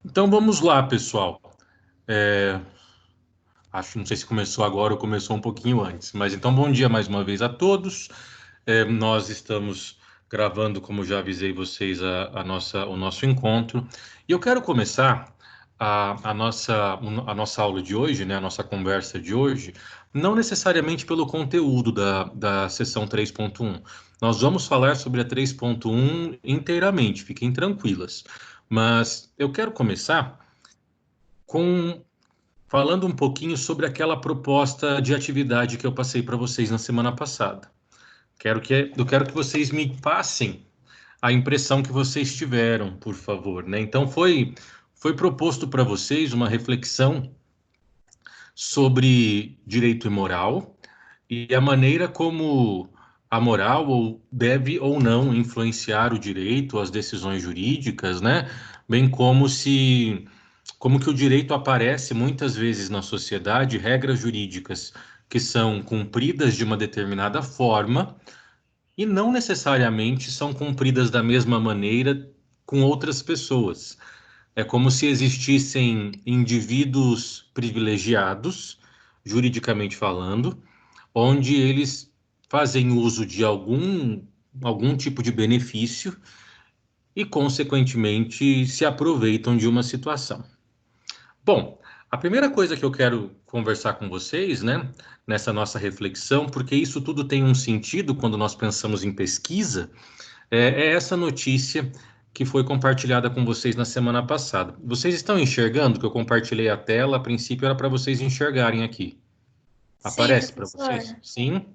Então vamos lá, pessoal. É, não sei se começou agora ou começou um pouquinho antes, mas então bom dia mais uma vez a todos. Nós estamos gravando, como já avisei vocês, o nosso encontro. E eu quero começar a nossa aula de hoje, né, a nossa conversa de hoje, não necessariamente pelo conteúdo da sessão 3.1. Nós vamos falar sobre a 3.1 inteiramente, fiquem tranquilas. Mas eu quero começar com falando um pouquinho sobre aquela proposta de atividade que eu passei para vocês na semana passada. Eu quero que vocês me passem a impressão que vocês tiveram, por favor, né? Então foi proposto para vocês uma reflexão sobre direito e moral e a maneira como a moral ou deve ou não influenciar o direito, as decisões jurídicas, né? Bem como que o direito aparece muitas vezes na sociedade, regras jurídicas que são cumpridas de uma determinada forma e não necessariamente são cumpridas da mesma maneira com outras pessoas. É como se existissem indivíduos privilegiados, juridicamente falando, onde eles fazem uso de algum tipo de benefício e, consequentemente, se aproveitam de uma situação. Bom, a primeira coisa que eu quero conversar com vocês, né, nessa nossa reflexão, porque isso tudo tem um sentido quando nós pensamos em pesquisa, é essa notícia que foi compartilhada com vocês na semana passada. Vocês estão enxergando que eu compartilhei a tela? A princípio era para vocês enxergarem aqui. Sim, Aparece para vocês? professor. Sim?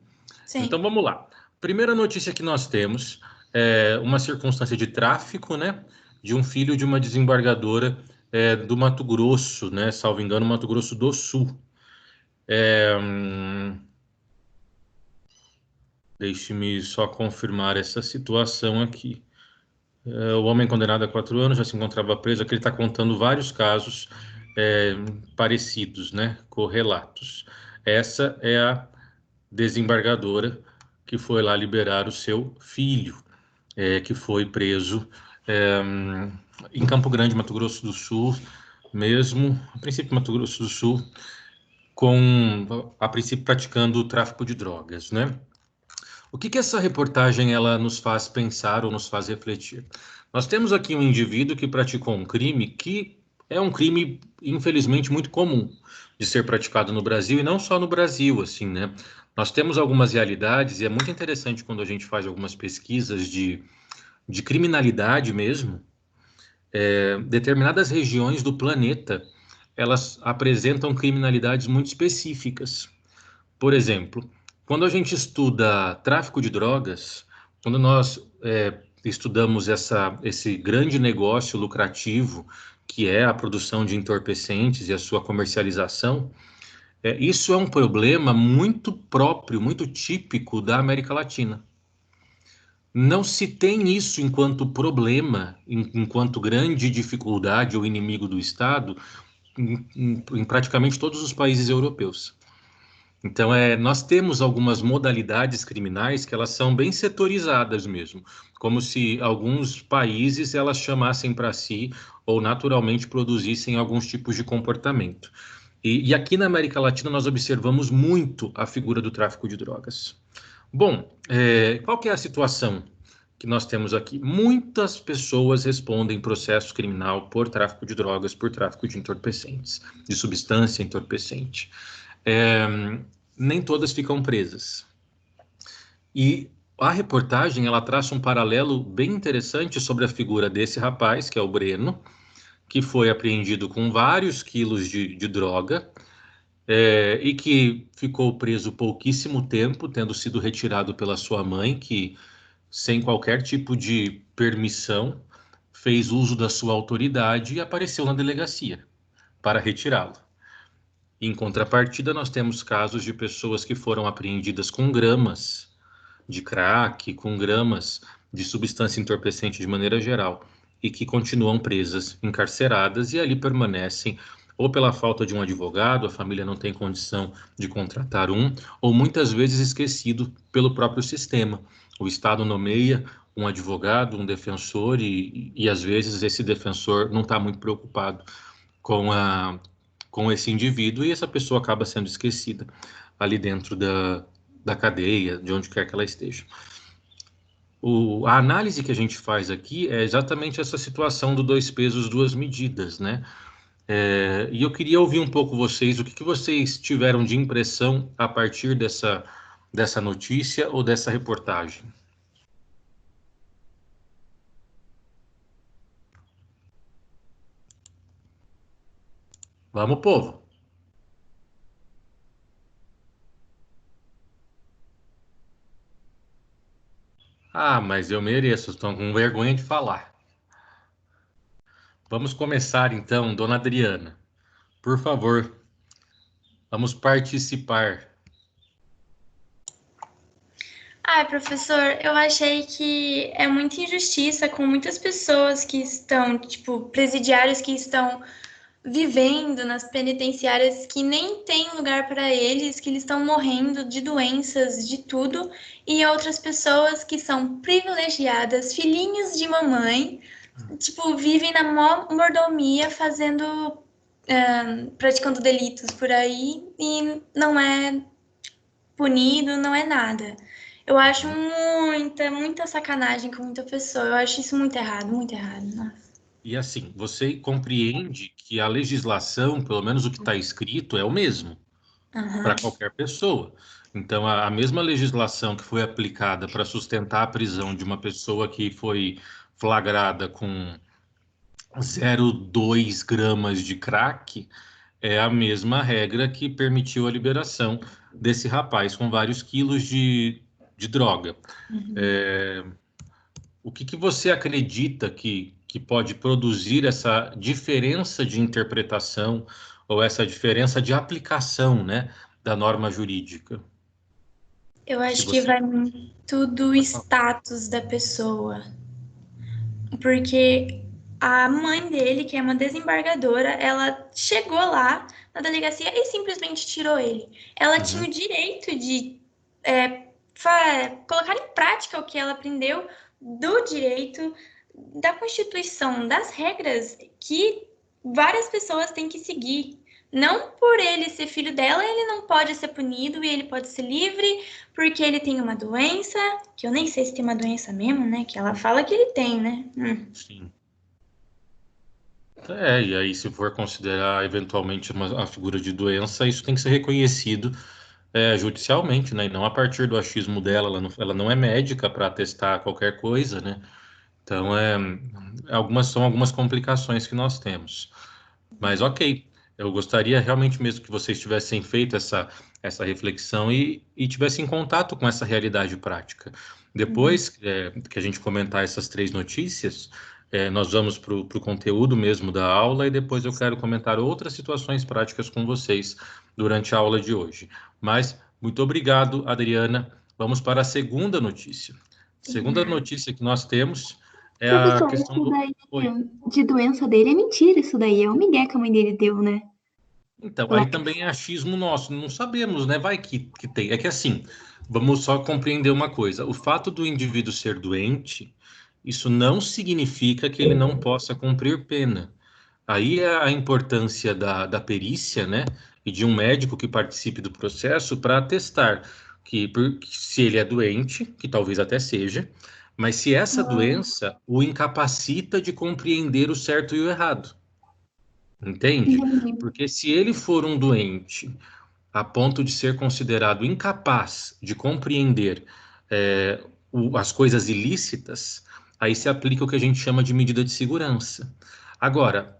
Então Sim. vamos lá. Primeira notícia que nós temos é uma circunstância de tráfico, né, de um filho de uma desembargadora do Mato Grosso, né, salvo engano, Mato Grosso do Sul. É, deixe-me só confirmar essa situação aqui. O homem condenado a 4 anos já se encontrava preso. Aqui ele está contando vários casos é, parecidos, né, correlatos. Essa é a desembargadora que foi lá liberar o seu filho, que foi preso é, em Campo Grande, Mato Grosso do Sul, mesmo, a princípio Mato Grosso do Sul, a princípio praticando o tráfico de drogas, né? O que que essa reportagem ela nos faz pensar ou nos faz refletir? Nós temos aqui um indivíduo que praticou um crime que é um crime, infelizmente, muito comum de ser praticado no Brasil e não só no Brasil, assim, né? Nós temos algumas realidades e é muito interessante quando a gente faz algumas pesquisas de criminalidade mesmo. Determinadas regiões do planeta elas apresentam criminalidades muito específicas. Por exemplo, quando a gente estuda tráfico de drogas, quando nós estudamos esse grande negócio lucrativo que é a produção de entorpecentes e a sua comercialização, isso é um problema muito próprio, muito típico da América Latina. Não se tem isso enquanto problema, enquanto grande dificuldade ou inimigo do Estado, em praticamente todos os países europeus. Então, nós temos algumas modalidades criminais que elas são bem setorizadas mesmo, como se alguns países elas chamassem para si ou naturalmente produzissem alguns tipos de comportamento. E aqui na América Latina nós observamos muito a figura do tráfico de drogas. Bom, qual que é a situação que nós temos aqui? Muitas pessoas respondem processo criminal por tráfico de drogas, por tráfico de entorpecentes, de substância entorpecente. É, nem todas ficam presas. E a reportagem ela traça um paralelo bem interessante sobre a figura desse rapaz, que é o Breno, que foi apreendido com vários quilos de droga e que ficou preso pouquíssimo tempo, tendo sido retirado pela sua mãe, que, sem qualquer tipo de permissão, fez uso da sua autoridade e apareceu na delegacia para retirá-lo. Em contrapartida, nós temos casos de pessoas que foram apreendidas com gramas de crack, com gramas de substância entorpecente de maneira geral, e que continuam presas, encarceradas e ali permanecem, ou pela falta de um advogado, a família não tem condição de contratar um, ou muitas vezes esquecido pelo próprio sistema, O Estado nomeia um advogado, um defensor, e às vezes esse defensor não está muito preocupado com esse indivíduo e essa pessoa acaba sendo esquecida ali dentro da cadeia, de onde quer que ela esteja. A análise que a gente faz aqui é exatamente essa situação do dois pesos, duas medidas, né? E eu queria ouvir um pouco vocês, o que vocês tiveram de impressão a partir dessa notícia ou dessa reportagem? Vamos, povo! Ah, mas eu mereço, estou com vergonha de falar. Vamos começar então, dona Adriana. Por favor, vamos participar. Ah, professor, eu achei que é muita injustiça com muitas pessoas que estão, tipo, presidiários que estão vivendo nas penitenciárias que nem tem lugar para eles, que eles estão morrendo de doenças, de tudo, e outras pessoas que são privilegiadas, filhinhos de mamãe, tipo, vivem na mordomia fazendo, praticando delitos por aí e não é punido, não é nada. Eu acho muita sacanagem com muita pessoa. Eu acho isso muito errado, muito errado. Nossa. E assim, você compreende que a legislação, pelo menos o que está escrito, é o mesmo Uhum. para qualquer pessoa. Então, a mesma legislação que foi aplicada para sustentar a prisão de uma pessoa que foi flagrada com 0,2 gramas de crack é a mesma regra que permitiu a liberação desse rapaz com vários quilos de droga. O que você acredita que pode produzir essa diferença de interpretação ou essa diferença de aplicação, né, da norma jurídica? Eu Se acho que você vai muito do pode falar. status da pessoa. Porque a mãe dele, que é uma desembargadora, ela chegou lá na delegacia e simplesmente tirou ele. Ela tinha Uhum. o direito de colocar em prática o que ela aprendeu do direito, da Constituição, das regras que várias pessoas têm que seguir. Não por ele ser filho dela, ele não pode ser punido e ele pode ser livre porque ele tem uma doença, que eu nem sei se tem uma doença mesmo, né? Que ela fala que ele tem, né? Sim. E aí, se for considerar eventualmente a figura de doença, isso tem que ser reconhecido judicialmente, né? E não a partir do achismo dela. Ela não é médica para atestar qualquer coisa, né? Então, são algumas complicações que nós temos. Mas, ok, eu gostaria realmente mesmo que vocês tivessem feito essa reflexão e tivessem contato com essa realidade prática. Depois que a gente comentar essas três notícias, nós vamos para o conteúdo mesmo da aula e depois eu quero comentar outras situações práticas com vocês durante a aula de hoje. Mas, muito obrigado, Adriana. Vamos para a segunda notícia. Segunda notícia que nós temos é a Professor, questão isso do. daí Oi. de doença dele é mentira, isso daí é o migué que a mãe dele deu, né? Então, Lá aí também é achismo nosso, não sabemos, né? Vai que tem. É que assim, vamos só compreender uma coisa: o fato do indivíduo ser doente, isso não significa que ele não possa cumprir pena. Aí é a importância da perícia, né? E de um médico que participe do processo para atestar que se ele é doente, que talvez até seja, mas se essa doença o incapacita de compreender o certo e o errado. Entende? entendi. Porque se ele for um doente a ponto de ser considerado incapaz de compreender as coisas ilícitas, aí se aplica o que a gente chama de medida de segurança. Agora,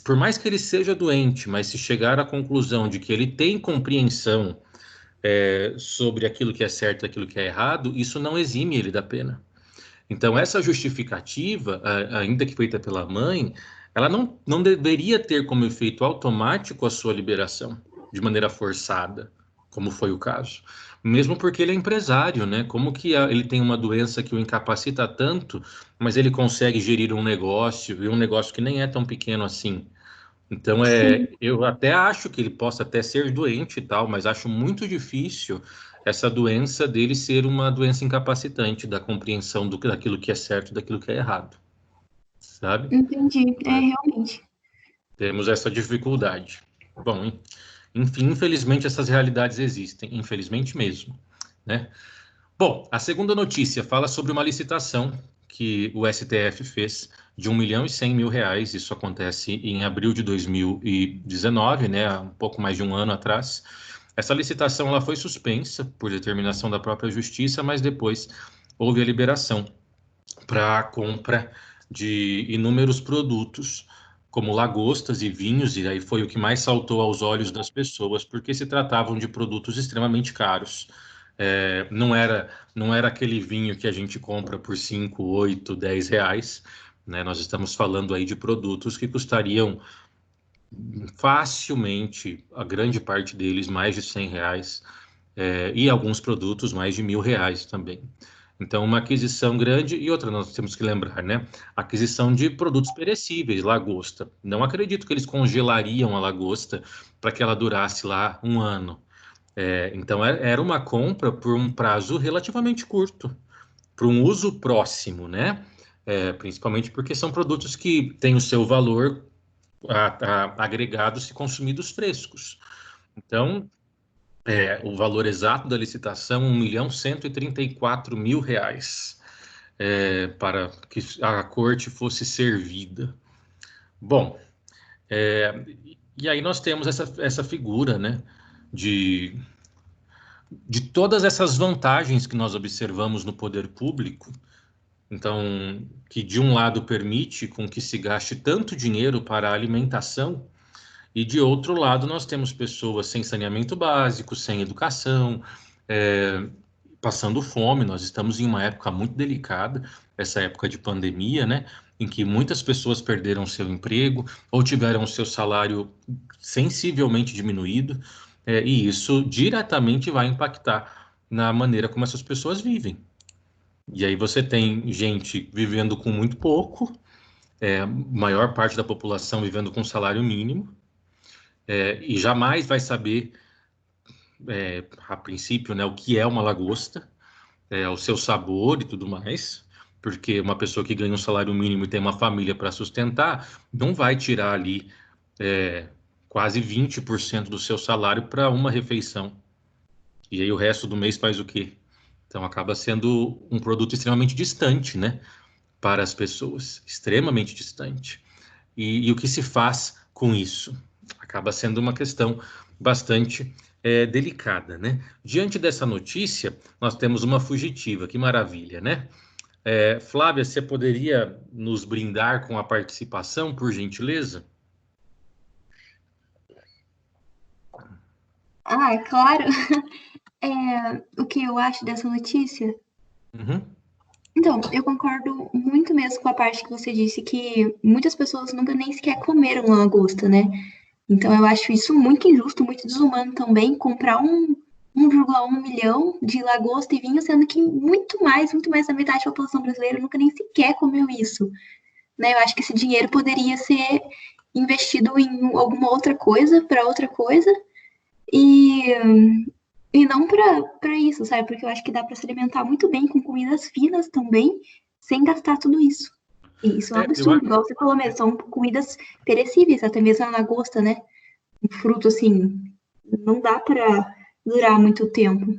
por mais que ele seja doente, mas se chegar à conclusão de que ele tem compreensão sobre aquilo que é certo e aquilo que é errado, isso não exime ele da pena. Então, essa justificativa, ainda que feita pela mãe, ela não deveria ter como efeito automático a sua liberação, de maneira forçada, como foi o caso. Mesmo porque ele é empresário, né? Como que ele tem uma doença que o incapacita tanto, mas ele consegue gerir um negócio, e um negócio que nem é tão pequeno assim. Então, Sim. eu até acho que ele possa até ser doente e tal, mas acho muito difícil essa doença dele ser uma doença incapacitante da compreensão daquilo que é certo e daquilo que é errado, sabe? Entendi. Realmente. Temos essa dificuldade. Bom, enfim, infelizmente essas realidades existem, infelizmente mesmo, né? Bom, a segunda notícia fala sobre uma licitação que o STF fez de R$ 1.100.000. Isso acontece em abril de 2019, né? Há um pouco mais de um ano atrás. Essa licitação ela foi suspensa por determinação da própria Justiça, mas depois houve a liberação para a compra de inúmeros produtos, como lagostas e vinhos, e aí foi o que mais saltou aos olhos das pessoas, porque se tratavam de produtos extremamente caros. Não era aquele vinho que a gente compra por 5, 8, 10 reais, né? Nós estamos falando aí de produtos que custariam facilmente, a grande parte deles, mais de 100 reais, e alguns produtos mais de R$ 1.000 também. Então, uma aquisição grande e outra, nós temos que lembrar, né? Aquisição de produtos perecíveis, lagosta. Não acredito que eles congelariam a lagosta para que ela durasse lá um ano. Então, era uma compra por um prazo relativamente curto, para um uso próximo, né? Principalmente porque são produtos que têm o seu valor agregado se consumidos frescos. Então, o valor exato da licitação, R$ 1.134.000, para que a corte fosse servida. Bom, e aí nós temos essa figura, né, de todas essas vantagens que nós observamos no poder público, então, que de um lado permite com que se gaste tanto dinheiro para a alimentação, e de outro lado nós temos pessoas sem saneamento básico, sem educação, passando fome. Nós estamos em uma época muito delicada, essa época de pandemia, né, em que muitas pessoas perderam seu emprego ou tiveram seu salário sensivelmente diminuído, e isso diretamente vai impactar na maneira como essas pessoas vivem. E aí você tem gente vivendo com muito pouco, maior parte da população vivendo com salário mínimo, e jamais vai saber, a princípio, né, o que é uma lagosta, o seu sabor e tudo mais, porque uma pessoa que ganha um salário mínimo e tem uma família para sustentar, não vai tirar ali quase 20% do seu salário para uma refeição. E aí o resto do mês faz o quê? Então acaba sendo um produto extremamente distante, né, para as pessoas, extremamente distante. E o que se faz com isso? Acaba sendo uma questão bastante delicada, né? Diante dessa notícia, nós temos uma fugitiva, que maravilha, né? Flávia, você poderia nos brindar com a participação, por gentileza? É claro. O que eu acho dessa notícia? Uhum. Então, eu concordo muito mesmo com a parte que você disse que muitas pessoas nunca nem sequer comeram lagosta, né? Então, eu acho isso muito injusto, muito desumano também, comprar 1,1 milhão de lagosta e vinho, sendo que muito mais da metade da população brasileira nunca nem sequer comeu isso, né? Eu acho que esse dinheiro poderia ser investido em alguma outra coisa, para outra coisa, e não para isso, sabe? Porque eu acho que dá para se alimentar muito bem com comidas finas também, sem gastar tudo isso. E isso é um absurdo, igual você falou mesmo, são comidas perecíveis, até mesmo a lagosta, né? Um fruto assim, não dá para durar muito tempo.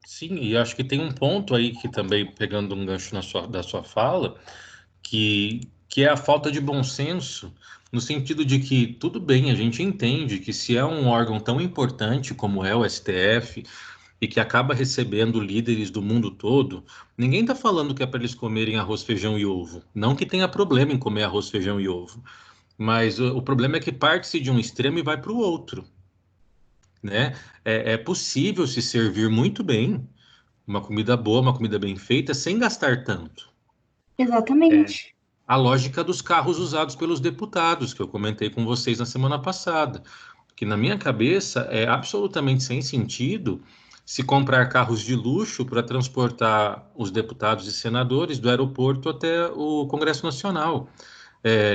Sim, e acho que tem um ponto aí que também, pegando um gancho da sua fala, que é a falta de bom senso, no sentido de que, tudo bem, a gente entende que se é um órgão tão importante como é o STF, e que acaba recebendo líderes do mundo todo, ninguém está falando que é para eles comerem arroz, feijão e ovo. Não que tenha problema em comer arroz, feijão e ovo, mas o problema é que parte-se de um extremo e vai para o outro, né? É possível se servir muito bem uma comida boa, uma comida bem feita, sem gastar tanto. Exatamente. A lógica dos carros usados pelos deputados, que eu comentei com vocês na semana passada, que na minha cabeça é absolutamente sem sentido se comprar carros de luxo para transportar os deputados e senadores do aeroporto até o Congresso Nacional.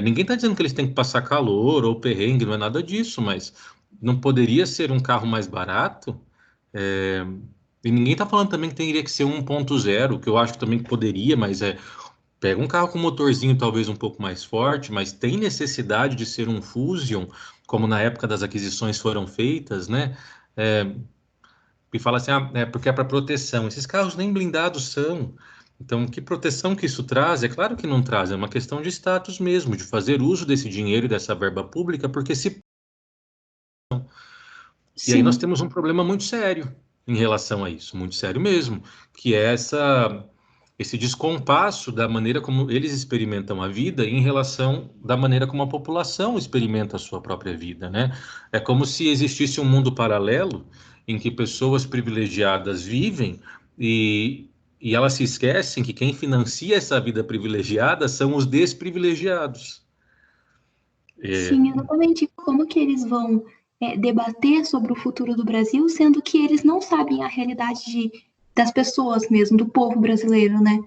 Ninguém está dizendo que eles têm que passar calor ou perrengue, não é nada disso, mas não poderia ser um carro mais barato? E ninguém está falando também que teria que ser 1.0, que eu acho que também poderia, mas pega um carro com motorzinho talvez um pouco mais forte, mas tem necessidade de ser um Fusion, como na época das aquisições foram feitas, né? É, e fala assim, porque é para proteção. Esses carros nem blindados são. Então, que proteção que isso traz? É claro que não traz, é uma questão de status mesmo, de fazer uso desse dinheiro e dessa verba pública, porque se... E aí nós Sim, temos um problema muito sério em relação a isso, muito sério mesmo, que é esse descompasso da maneira como eles experimentam a vida em relação da maneira como a população experimenta a sua própria vida, né? É como se existisse um mundo paralelo em que pessoas privilegiadas vivem e elas se esquecem que quem financia essa vida privilegiada são os desprivilegiados. É, sim, exatamente. Como que eles vão debater sobre o futuro do Brasil, sendo que eles não sabem a realidade das pessoas mesmo, do povo brasileiro, né?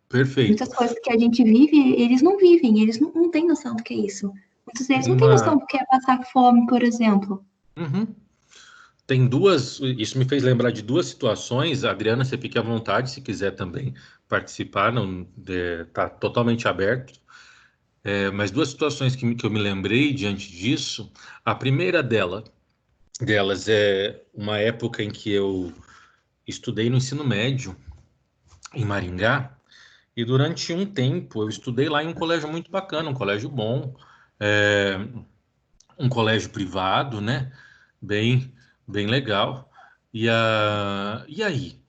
perfeito. Muitas coisas que a gente vive, eles não vivem, eles não têm noção do que é isso. Muitos deles não têm noção Uma, do que é passar fome, por exemplo. Uhum. Tem duas, isso me fez lembrar de duas situações. Adriana, você fique à vontade se quiser também participar, não está totalmente aberto. Mas duas situações que eu me lembrei diante disso. A primeira delas é uma época em que eu estudei no ensino médio em Maringá e durante um tempo eu estudei lá em um colégio muito bacana, um colégio bom, é, um colégio privado, né? Bem, bem legal. E aí?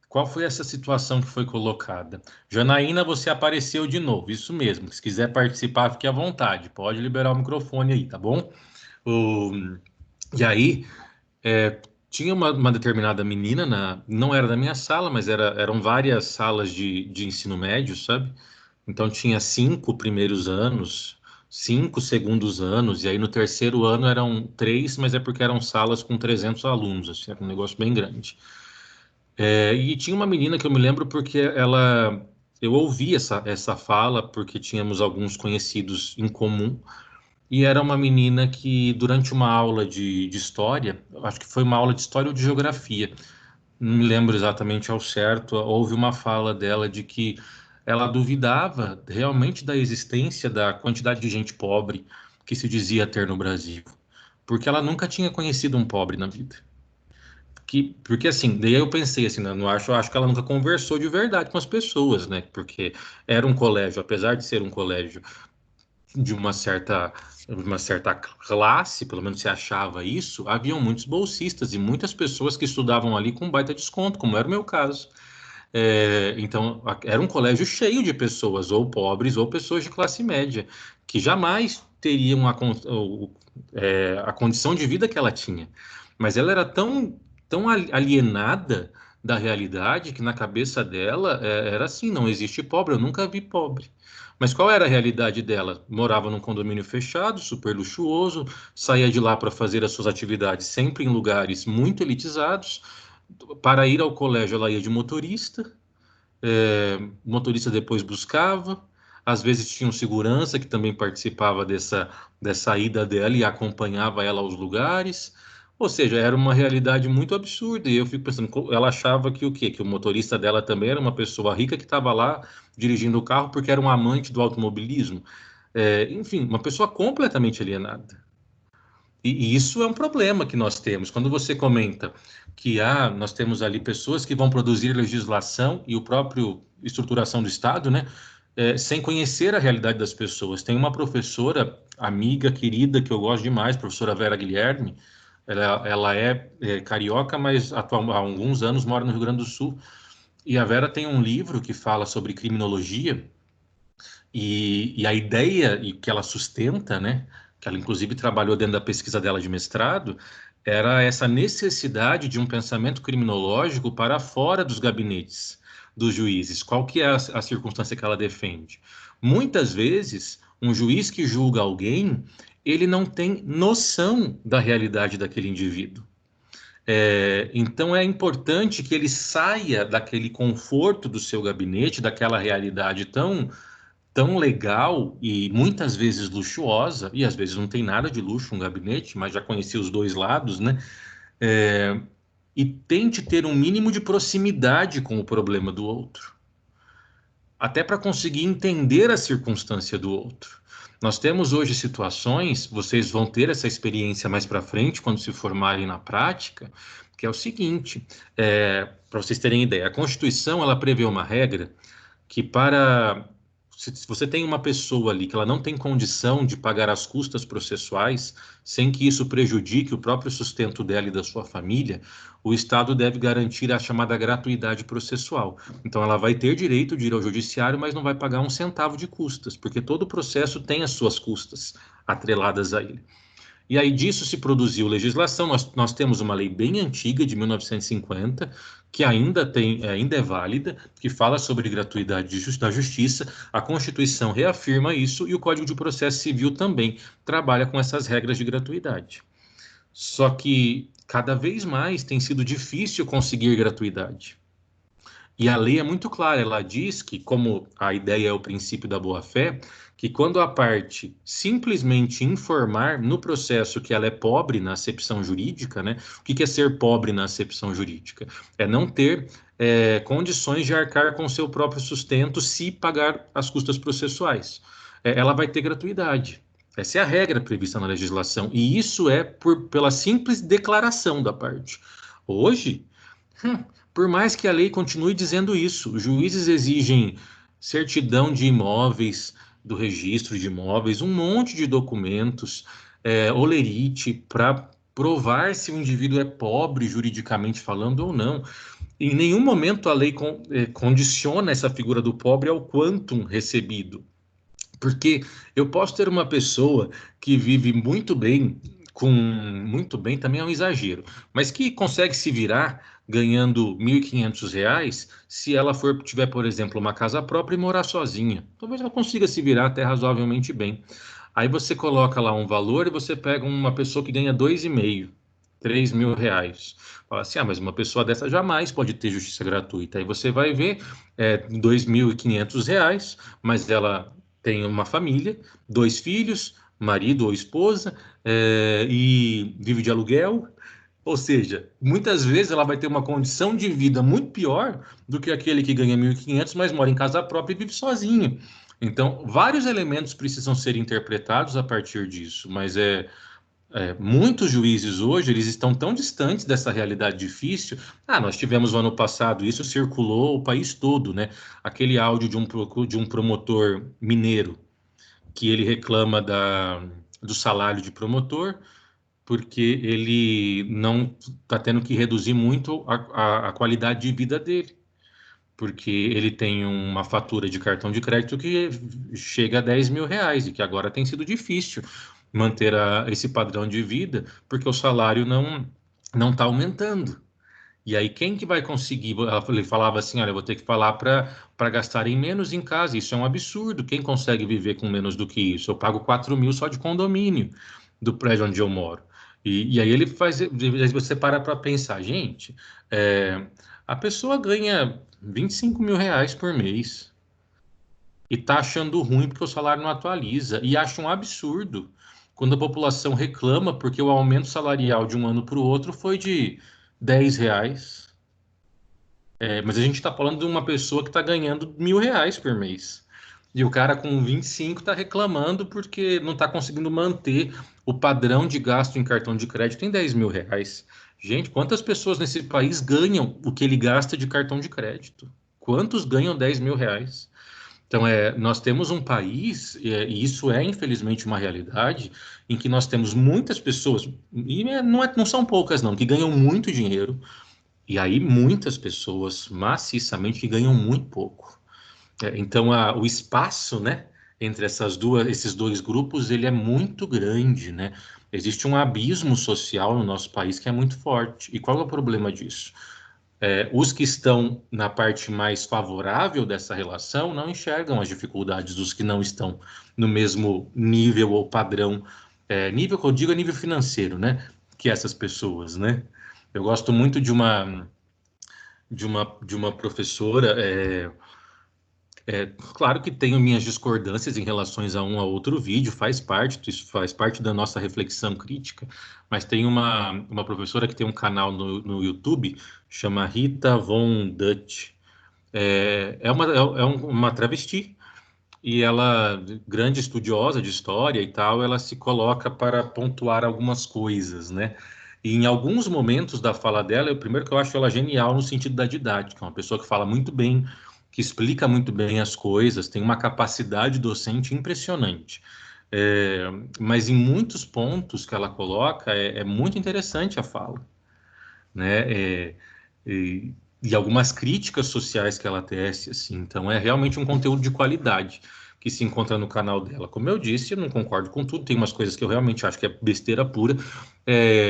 Qual foi essa situação que foi colocada? Janaína, você apareceu de novo, isso mesmo. Se quiser participar, fique à vontade. Pode liberar o microfone aí, tá bom? O- E aí, tinha uma determinada menina, não era da minha sala, mas eram várias salas de ensino médio, sabe? Então tinha 5 primeiros anos, 5 segundos anos, e aí no terceiro ano eram 3, mas é porque eram salas com 300 alunos, assim, era um negócio bem grande. E tinha uma menina que eu me lembro porque eu ouvi essa fala porque tínhamos alguns conhecidos em comum e era uma menina que durante uma aula de história, acho que foi uma aula de história ou de geografia, não me lembro exatamente ao certo, houve uma fala dela de que ela duvidava realmente da existência da quantidade de gente pobre que se dizia ter no Brasil, porque ela nunca tinha conhecido um pobre na vida. Porque assim, daí eu pensei assim, né, não acho que ela nunca conversou de verdade com as pessoas, né? Porque era um colégio, apesar de ser um colégio de uma certa classe, pelo menos se achava isso, haviam muitos bolsistas e muitas pessoas que estudavam ali com baita desconto, como era o meu caso. Então, era um colégio cheio de pessoas, ou pobres, ou pessoas de classe média, que jamais teriam a condição de vida que ela tinha. Mas ela era tão alienada da realidade que na cabeça dela era assim: não existe pobre, eu nunca vi pobre. Mas qual era a realidade dela? Morava num condomínio fechado, super luxuoso, saía de lá para fazer as suas atividades sempre em lugares muito elitizados. Para ir ao colégio, ela ia de motorista, o motorista depois buscava, às vezes tinha um segurança que também participava dessa ida dela e acompanhava ela aos lugares. Ou seja, era uma realidade muito absurda. E eu fico pensando, ela achava que o quê? Que o motorista dela também era uma pessoa rica que estava lá dirigindo o carro porque era um amante do automobilismo. Enfim, uma pessoa completamente alienada. E isso é um problema que nós temos. Quando você comenta que nós temos ali pessoas que vão produzir legislação e o próprio estruturação do Estado, né, sem conhecer a realidade das pessoas. Tem uma professora, amiga, querida, que eu gosto demais, professora Vera Guilherme. Ela é carioca, mas há alguns anos mora no Rio Grande do Sul. E a Vera tem um livro que fala sobre criminologia e a ideia e que ela sustenta, né, que ela inclusive trabalhou dentro da pesquisa dela de mestrado, era essa necessidade de um pensamento criminológico para fora dos gabinetes dos juízes. Qual que é a circunstância que ela defende? Muitas vezes, um juiz que julga alguém, ele não tem noção da realidade daquele indivíduo. Então é importante que ele saia daquele conforto do seu gabinete, daquela realidade tão legal e muitas vezes luxuosa, e às vezes não tem nada de luxo um gabinete, mas já conheci os dois lados, né? e tente ter um mínimo de proximidade com o problema do outro, até para conseguir entender a circunstância do outro. Nós temos hoje situações, vocês vão ter essa experiência mais para frente, quando se formarem na prática, que é o seguinte, para vocês terem ideia, a Constituição, ela prevê uma regra que se você tem uma pessoa ali que ela não tem condição de pagar as custas processuais, sem que isso prejudique o próprio sustento dela e da sua família, o Estado deve garantir a chamada gratuidade processual. Então, ela vai ter direito de ir ao judiciário, mas não vai pagar um centavo de custas, porque todo o processo tem as suas custas atreladas a ele. E aí disso se produziu legislação. Nós temos uma lei bem antiga, de 1950, que ainda é válida, que fala sobre gratuidade da justiça. A Constituição reafirma isso e o Código de Processo Civil também trabalha com essas regras de gratuidade. Só que cada vez mais tem sido difícil conseguir gratuidade. E a lei é muito clara, ela diz que, como a ideia é o princípio da boa-fé, que quando a parte simplesmente informar no processo que ela é pobre na acepção jurídica, né? O que é ser pobre na acepção jurídica? É não ter condições de arcar com seu próprio sustento se pagar as custas processuais. Ela vai ter gratuidade. Essa é a regra prevista na legislação, e isso é pela simples declaração da parte. Hoje, por mais que a lei continue dizendo isso, os juízes exigem certidão de imóveis, do registro de imóveis, um monte de documentos, holerite, para provar se o indivíduo é pobre juridicamente falando ou não. Em nenhum momento a lei condiciona essa figura do pobre ao quantum recebido. Porque eu posso ter uma pessoa que vive muito bem, muito bem também é um exagero, mas que consegue se virar ganhando R$ 1.500 se ela tiver, por exemplo, uma casa própria e morar sozinha. Talvez ela consiga se virar até razoavelmente bem. Aí você coloca lá um valor e você pega uma pessoa que ganha 2,5, R$ 3.000. Fala assim, mas uma pessoa dessa jamais pode ter justiça gratuita. Aí você vai ver, R$ 2.500, mas ela tem uma família, 2 filhos, marido ou esposa, e vive de aluguel. Ou seja, muitas vezes ela vai ter uma condição de vida muito pior do que aquele que ganha 1.500, mas mora em casa própria e vive sozinho. Então, vários elementos precisam ser interpretados a partir disso, mas muitos juízes hoje, eles estão tão distantes dessa realidade difícil. Nós tivemos no ano passado, isso circulou o país todo, né? Aquele áudio de um promotor mineiro, que ele reclama do salário de promotor, porque ele não está tendo que reduzir muito a qualidade de vida dele, porque ele tem uma fatura de cartão de crédito que chega a R$ 10.000 e que agora tem sido difícil manter esse padrão de vida, porque o salário não está aumentando. E aí, quem que vai conseguir? Ele falava assim, olha, eu vou ter que falar para gastarem menos em casa. Isso é um absurdo. Quem consegue viver com menos do que isso? Eu pago 4.000 só de condomínio do prédio onde eu moro. E aí ele faz, você para pensar, gente, a pessoa ganha R$ 25.000 por mês e tá achando ruim porque o salário não atualiza, e acha um absurdo quando a população reclama porque o aumento salarial de um ano para o outro foi de R$ 10. Mas a gente está falando de uma pessoa que está ganhando R$ 1.000 por mês. E o cara com 25 está reclamando porque não está conseguindo manter o padrão de gasto em cartão de crédito em R$ 10.000. Gente, quantas pessoas nesse país ganham o que ele gasta de cartão de crédito? Quantos ganham R$ 10.000? Então, nós temos um país, e isso é infelizmente uma realidade, em que nós temos muitas pessoas, e não são poucas não, que ganham muito dinheiro, e aí muitas pessoas maciçamente que ganham muito pouco. Então, o espaço, né, entre esses dois grupos, ele é muito grande, né? Existe um abismo social no nosso país que é muito forte. E qual é o problema disso? Os que estão na parte mais favorável dessa relação não enxergam as dificuldades dos que não estão no mesmo nível ou padrão, nível que eu digo é nível financeiro, né? Que essas pessoas, né? Eu gosto muito de uma professora, Claro que tenho minhas discordâncias em relação a um a outro vídeo, isso faz parte da nossa reflexão crítica, mas tem uma professora que tem um canal no YouTube, chama Rita Von Dutch. Uma travesti, e ela, grande estudiosa de história e tal, ela se coloca para pontuar algumas coisas, né? E em alguns momentos da fala dela, primeiro que eu acho ela genial no sentido da didática, uma pessoa que fala muito bem, que explica muito bem as coisas, tem uma capacidade docente impressionante. É, mas em muitos pontos que ela coloca, é muito interessante a fala, né? E algumas críticas sociais que ela tece, assim. Então, é realmente um conteúdo de qualidade que se encontra no canal dela. Como eu disse, eu não concordo com tudo, tem umas coisas que eu realmente acho que é besteira pura,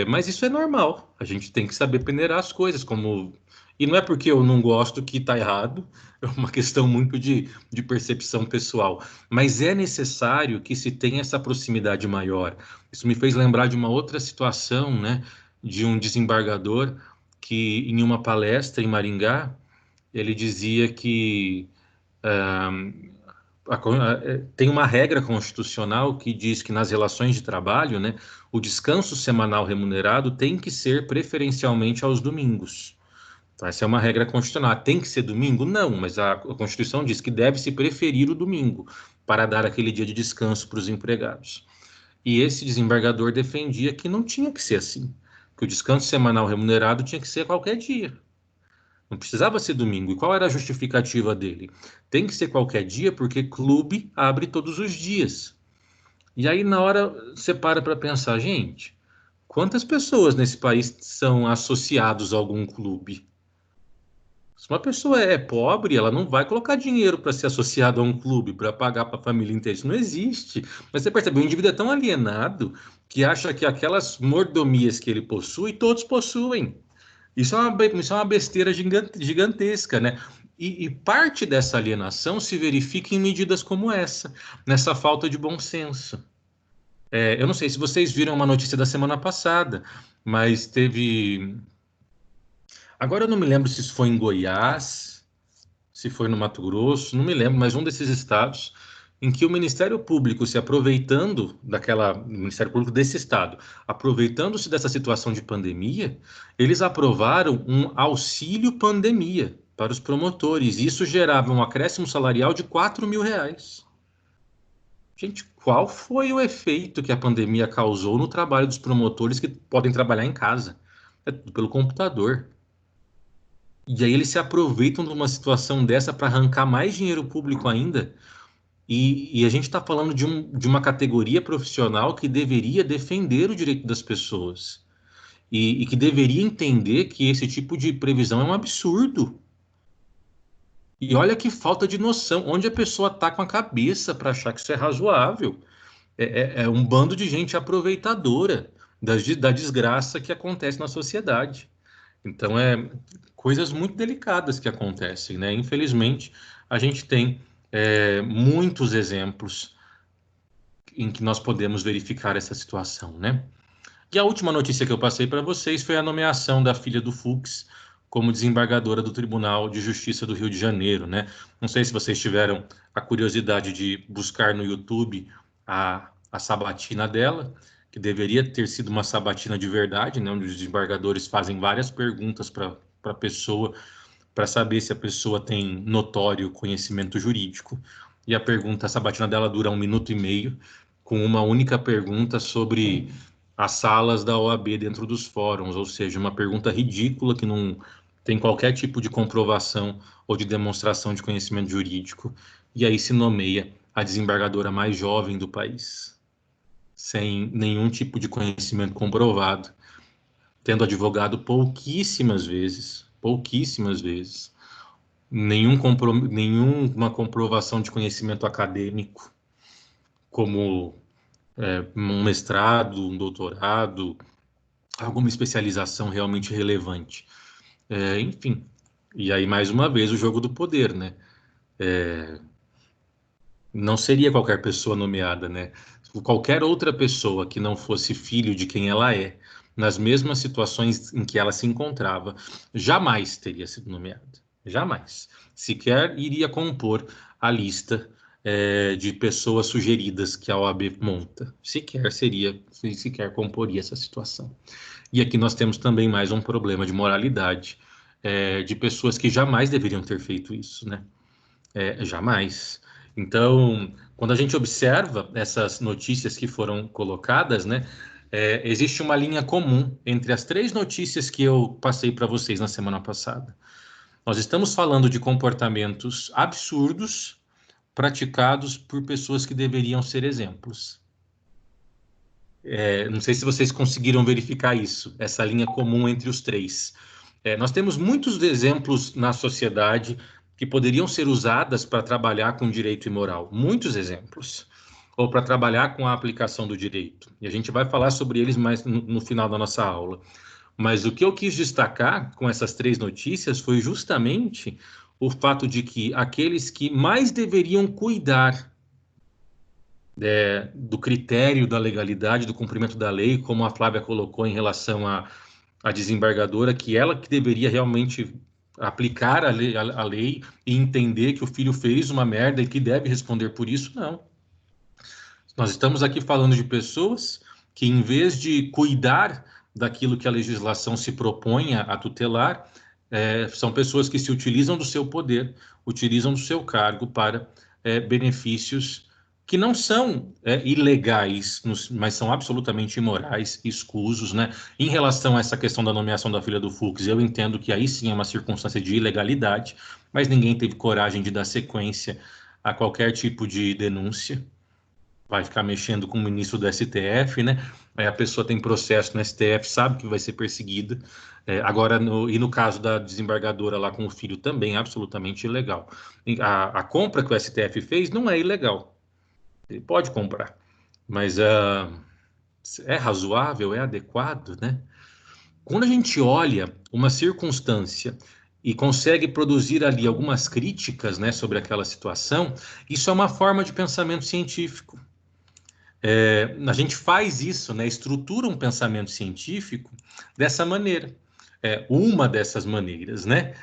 mas isso é normal. A gente tem que saber peneirar as coisas, como... E não é porque eu não gosto que está errado, é uma questão muito de percepção pessoal. Mas é necessário que se tenha essa proximidade maior. Isso me fez lembrar de uma outra situação, né? De um desembargador que, em uma palestra em Maringá, ele dizia que tem uma regra constitucional que diz que nas relações de trabalho, né, o descanso semanal remunerado tem que ser preferencialmente aos domingos. Então, essa é uma regra constitucional. Tem que ser domingo? Não, mas a Constituição diz que deve-se preferir o domingo para dar aquele dia de descanso para os empregados. E esse desembargador defendia que não tinha que ser assim, que o descanso semanal remunerado tinha que ser qualquer dia. Não precisava ser domingo. E qual era a justificativa dele? Tem que ser qualquer dia porque clube abre todos os dias. E aí, na hora, você para pensar, gente, quantas pessoas nesse país são associados a algum clube? Se uma pessoa é pobre, ela não vai colocar dinheiro para ser associado a um clube, para pagar para a família inteira. Isso não existe. Mas você percebe, o indivíduo é tão alienado que acha que aquelas mordomias que ele possui, todos possuem. Isso é uma besteira gigantesca, né? E parte dessa alienação se verifica em medidas como essa, nessa falta de bom senso. Eu não sei se vocês viram uma notícia da semana passada, mas teve. Agora eu não me lembro se isso foi em Goiás, se foi no Mato Grosso, não me lembro, mas um desses estados em que o Ministério Público se aproveitando o Ministério Público desse estado, aproveitando-se dessa situação de pandemia, eles aprovaram um auxílio pandemia para os promotores, e isso gerava um acréscimo salarial de R$ 4.000. Gente, qual foi o efeito que a pandemia causou no trabalho dos promotores que podem trabalhar em casa? É tudo pelo computador. E aí eles se aproveitam de uma situação dessa para arrancar mais dinheiro público ainda. E a gente está falando de uma categoria profissional que deveria defender o direito das pessoas. E que deveria entender que esse tipo de previsão é um absurdo. E olha que falta de noção. Onde a pessoa está com a cabeça para achar que isso é razoável? É um bando de gente aproveitadora da desgraça que acontece na sociedade. Então, coisas muito delicadas que acontecem, né? Infelizmente, a gente tem muitos exemplos em que nós podemos verificar essa situação, né? E a última notícia que eu passei para vocês foi a nomeação da filha do Fux como desembargadora do Tribunal de Justiça do Rio de Janeiro, né? Não sei se vocês tiveram a curiosidade de buscar no YouTube a sabatina dela, que deveria ter sido uma sabatina de verdade, né? Onde os desembargadores fazem várias perguntas para a pessoa, para saber se a pessoa tem notório conhecimento jurídico. E a sabatina dela dura 1 minuto e meio, com uma única pergunta sobre as salas da OAB dentro dos fóruns, ou seja, uma pergunta ridícula que não tem qualquer tipo de comprovação ou de demonstração de conhecimento jurídico. E aí se nomeia a desembargadora mais jovem do país, sem nenhum tipo de conhecimento comprovado, tendo advogado pouquíssimas vezes, nenhuma comprovação de conhecimento acadêmico, como um mestrado, um doutorado, alguma especialização realmente relevante. Enfim, e aí mais uma vez o jogo do poder, né? Não seria qualquer pessoa nomeada, né? Qualquer outra pessoa que não fosse filho de quem ela é, nas mesmas situações em que ela se encontrava, jamais teria sido nomeada. Jamais. Sequer iria compor a lista de pessoas sugeridas que a OAB monta. Sequer comporia essa situação. E aqui nós temos também mais um problema de moralidade, de pessoas que jamais deveriam ter feito isso, né? Jamais. Então, quando a gente observa essas notícias que foram colocadas, né, existe uma linha comum entre as 3 notícias que eu passei para vocês na semana passada. Nós estamos falando de comportamentos absurdos praticados por pessoas que deveriam ser exemplos. Não sei se vocês conseguiram verificar isso, essa linha comum entre os 3. Nós temos muitos exemplos na sociedade que poderiam ser usadas para trabalhar com direito e moral, muitos exemplos, ou para trabalhar com a aplicação do direito. E a gente vai falar sobre eles mais no final da nossa aula. Mas o que eu quis destacar com essas 3 notícias foi justamente o fato de que aqueles que mais deveriam cuidar do critério da legalidade, do cumprimento da lei, como a Flávia colocou em relação à desembargadora, que ela que deveria realmente aplicar a lei e entender que o filho fez uma merda e que deve responder por isso, não. Nós estamos aqui falando de pessoas que, em vez de cuidar daquilo que a legislação se propõe a tutelar, são pessoas que se utilizam do seu poder, utilizam do seu cargo para benefícios que não são ilegais, mas são absolutamente imorais, escusos, né? Em relação a essa questão da nomeação da filha do Fux, eu entendo que aí sim é uma circunstância de ilegalidade, mas ninguém teve coragem de dar sequência a qualquer tipo de denúncia. Vai ficar mexendo com o ministro do STF, né? Aí a pessoa tem processo no STF, sabe que vai ser perseguida. Agora, no caso da desembargadora lá com o filho, também absolutamente ilegal. A compra que o STF fez não é ilegal. Ele pode comprar, mas é razoável, é adequado, né? Quando a gente olha uma circunstância e consegue produzir ali algumas críticas, né, sobre aquela situação, isso é uma forma de pensamento científico. A gente faz isso, né, estrutura um pensamento científico dessa maneira. Uma dessas maneiras, né?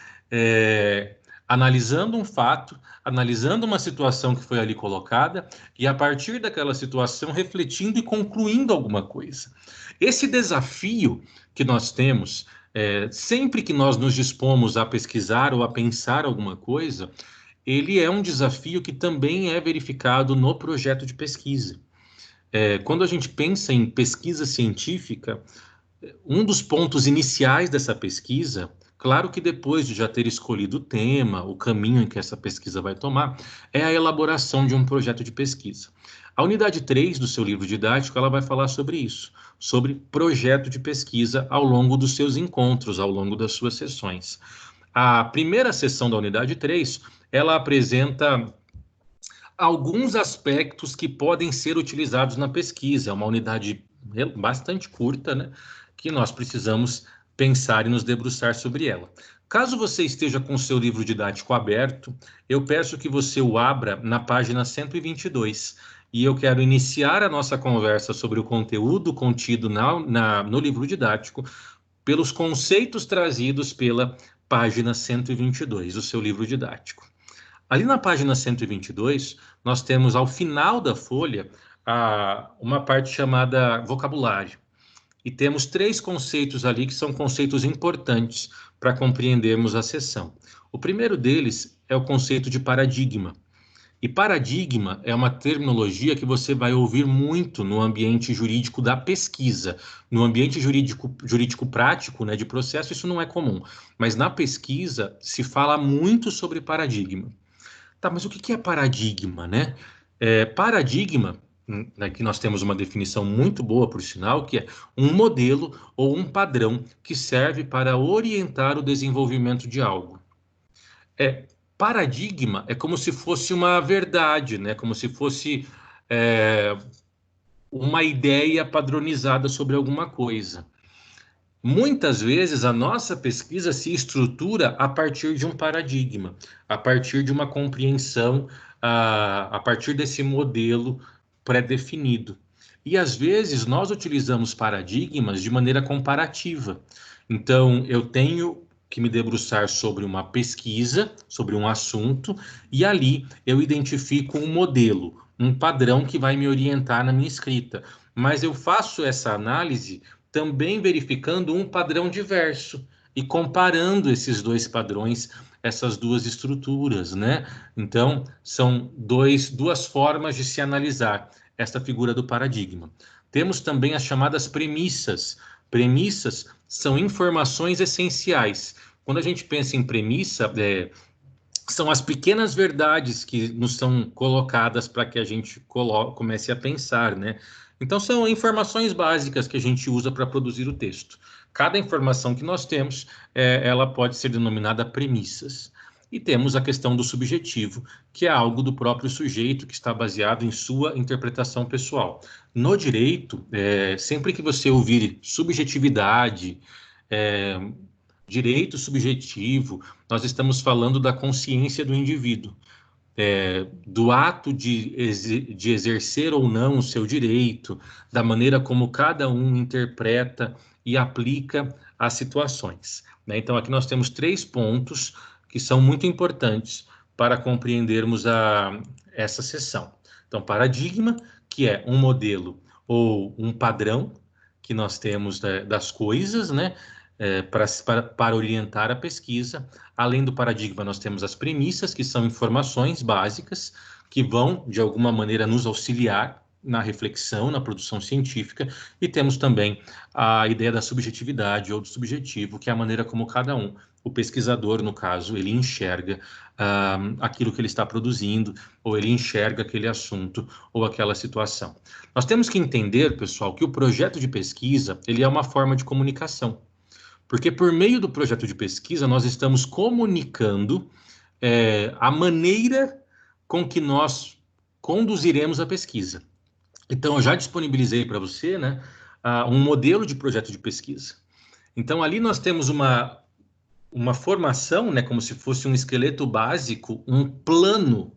Analisando um fato, analisando uma situação que foi ali colocada e, a partir daquela situação, refletindo e concluindo alguma coisa. Esse desafio que nós temos, sempre que nós nos dispomos a pesquisar ou a pensar alguma coisa, ele é um desafio que também é verificado no projeto de pesquisa. Quando a gente pensa em pesquisa científica, um dos pontos iniciais dessa pesquisa, claro que depois de já ter escolhido o tema, o caminho em que essa pesquisa vai tomar, é a elaboração de um projeto de pesquisa. A unidade 3 do seu livro didático, ela vai falar sobre isso, sobre projeto de pesquisa ao longo dos seus encontros, ao longo das suas sessões. A primeira sessão da unidade 3, ela apresenta alguns aspectos que podem ser utilizados na pesquisa. É uma unidade bastante curta, né, que nós precisamos pensar e nos debruçar sobre ela. Caso você esteja com o seu livro didático aberto, eu peço que você o abra na página 122. E eu quero iniciar a nossa conversa sobre o conteúdo contido no livro didático pelos conceitos trazidos pela página 122 do seu livro didático. Ali na página 122, nós temos ao final da folha uma parte chamada vocabulário. E temos 3 conceitos ali que são conceitos importantes para compreendermos a sessão. O primeiro deles é o conceito de paradigma. E paradigma é uma terminologia que você vai ouvir muito no ambiente jurídico da pesquisa. No ambiente jurídico prático, né, de processo, isso não é comum. Mas na pesquisa se fala muito sobre paradigma. Tá, mas o que é paradigma, né? Paradigma, aqui nós temos uma definição muito boa, por sinal, que é um modelo ou um padrão que serve para orientar o desenvolvimento de algo. Paradigma é como se fosse uma verdade, né? Como se fosse uma ideia padronizada sobre alguma coisa. Muitas vezes a nossa pesquisa se estrutura a partir de um paradigma, a partir de uma compreensão, a partir desse modelo pré-definido. E às vezes nós utilizamos paradigmas de maneira comparativa. Então, eu tenho que me debruçar sobre uma pesquisa, sobre um assunto, e ali eu identifico um modelo, um padrão que vai me orientar na minha escrita. Mas eu faço essa análise também verificando um padrão diverso e comparando esses dois padrões, essas duas estruturas, né? Então, são duas formas de se analisar esta figura do paradigma. Temos também as chamadas premissas. Premissas são informações essenciais. Quando a gente pensa em premissa, são as pequenas verdades que nos são colocadas para que a gente comece a pensar, né? Então, são informações básicas que a gente usa para produzir o texto. Cada informação que nós temos, ela pode ser denominada premissas. E temos a questão do subjetivo, que é algo do próprio sujeito, que está baseado em sua interpretação pessoal. No direito, sempre que você ouvir subjetividade, direito subjetivo, nós estamos falando da consciência do indivíduo, do ato de exercer ou não o seu direito, da maneira como cada um interpreta e aplica as situações, né? Então, aqui nós temos 3 pontos que são muito importantes para compreendermos essa seção. Então, paradigma, que é um modelo ou um padrão que nós temos das coisas, né? Para orientar a pesquisa. Além do paradigma, nós temos as premissas, que são informações básicas, que vão, de alguma maneira, nos auxiliar na reflexão, na produção científica, e temos também a ideia da subjetividade ou do subjetivo, que é a maneira como cada um, o pesquisador, no caso, ele enxerga aquilo que ele está produzindo, ou ele enxerga aquele assunto ou aquela situação. Nós temos que entender, pessoal, que o projeto de pesquisa, ele é uma forma de comunicação. Porque por meio do projeto de pesquisa, nós estamos comunicando a maneira com que nós conduziremos a pesquisa. Então, eu já disponibilizei para você, né, um modelo de projeto de pesquisa. Então, ali nós temos uma formação, né, como se fosse um esqueleto básico, um plano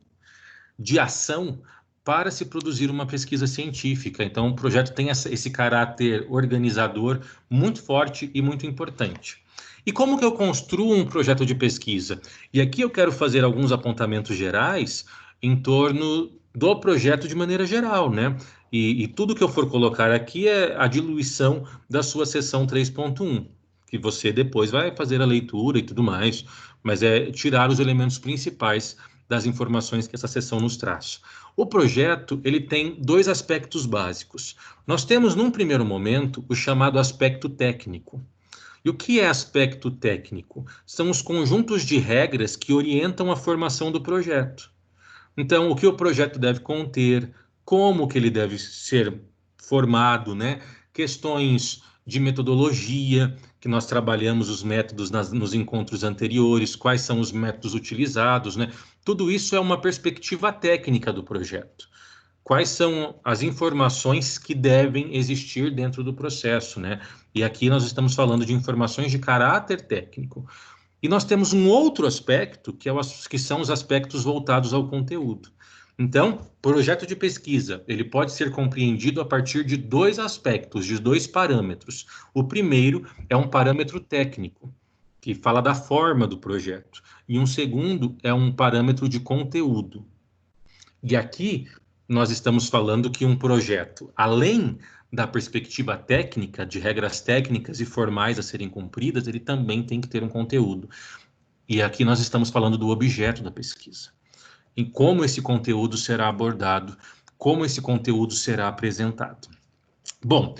de ação para se produzir uma pesquisa científica. Então, o projeto tem esse caráter organizador muito forte e muito importante. E como que eu construo um projeto de pesquisa? E aqui eu quero fazer alguns apontamentos gerais em torno do projeto de maneira geral, né? E tudo que eu for colocar aqui é a diluição da sua seção 3.1, que você depois vai fazer a leitura e tudo mais, mas é tirar os elementos principais das informações que essa seção nos traz. O projeto, ele tem 2 aspectos básicos. Nós temos, num primeiro momento, o chamado aspecto técnico. E o que é aspecto técnico? São os conjuntos de regras que orientam a formação do projeto. Então, o que o projeto deve conter, como que ele deve ser formado, né? Questões de metodologia, que nós trabalhamos os métodos nos encontros anteriores, quais são os métodos utilizados, né? Tudo isso é uma perspectiva técnica do projeto. Quais são as informações que devem existir dentro do processo, né? E aqui nós estamos falando de informações de caráter técnico. E nós temos um outro aspecto, que são os aspectos voltados ao conteúdo. Então, projeto de pesquisa, ele pode ser compreendido a partir de 2 aspectos, de 2 parâmetros. O primeiro é um parâmetro técnico, que fala da forma do projeto. E um segundo é um parâmetro de conteúdo. E aqui nós estamos falando que um projeto, além da perspectiva técnica, de regras técnicas e formais a serem cumpridas, ele também tem que ter um conteúdo. E aqui nós estamos falando do objeto da pesquisa. Em como esse conteúdo será abordado, como esse conteúdo será apresentado. Bom,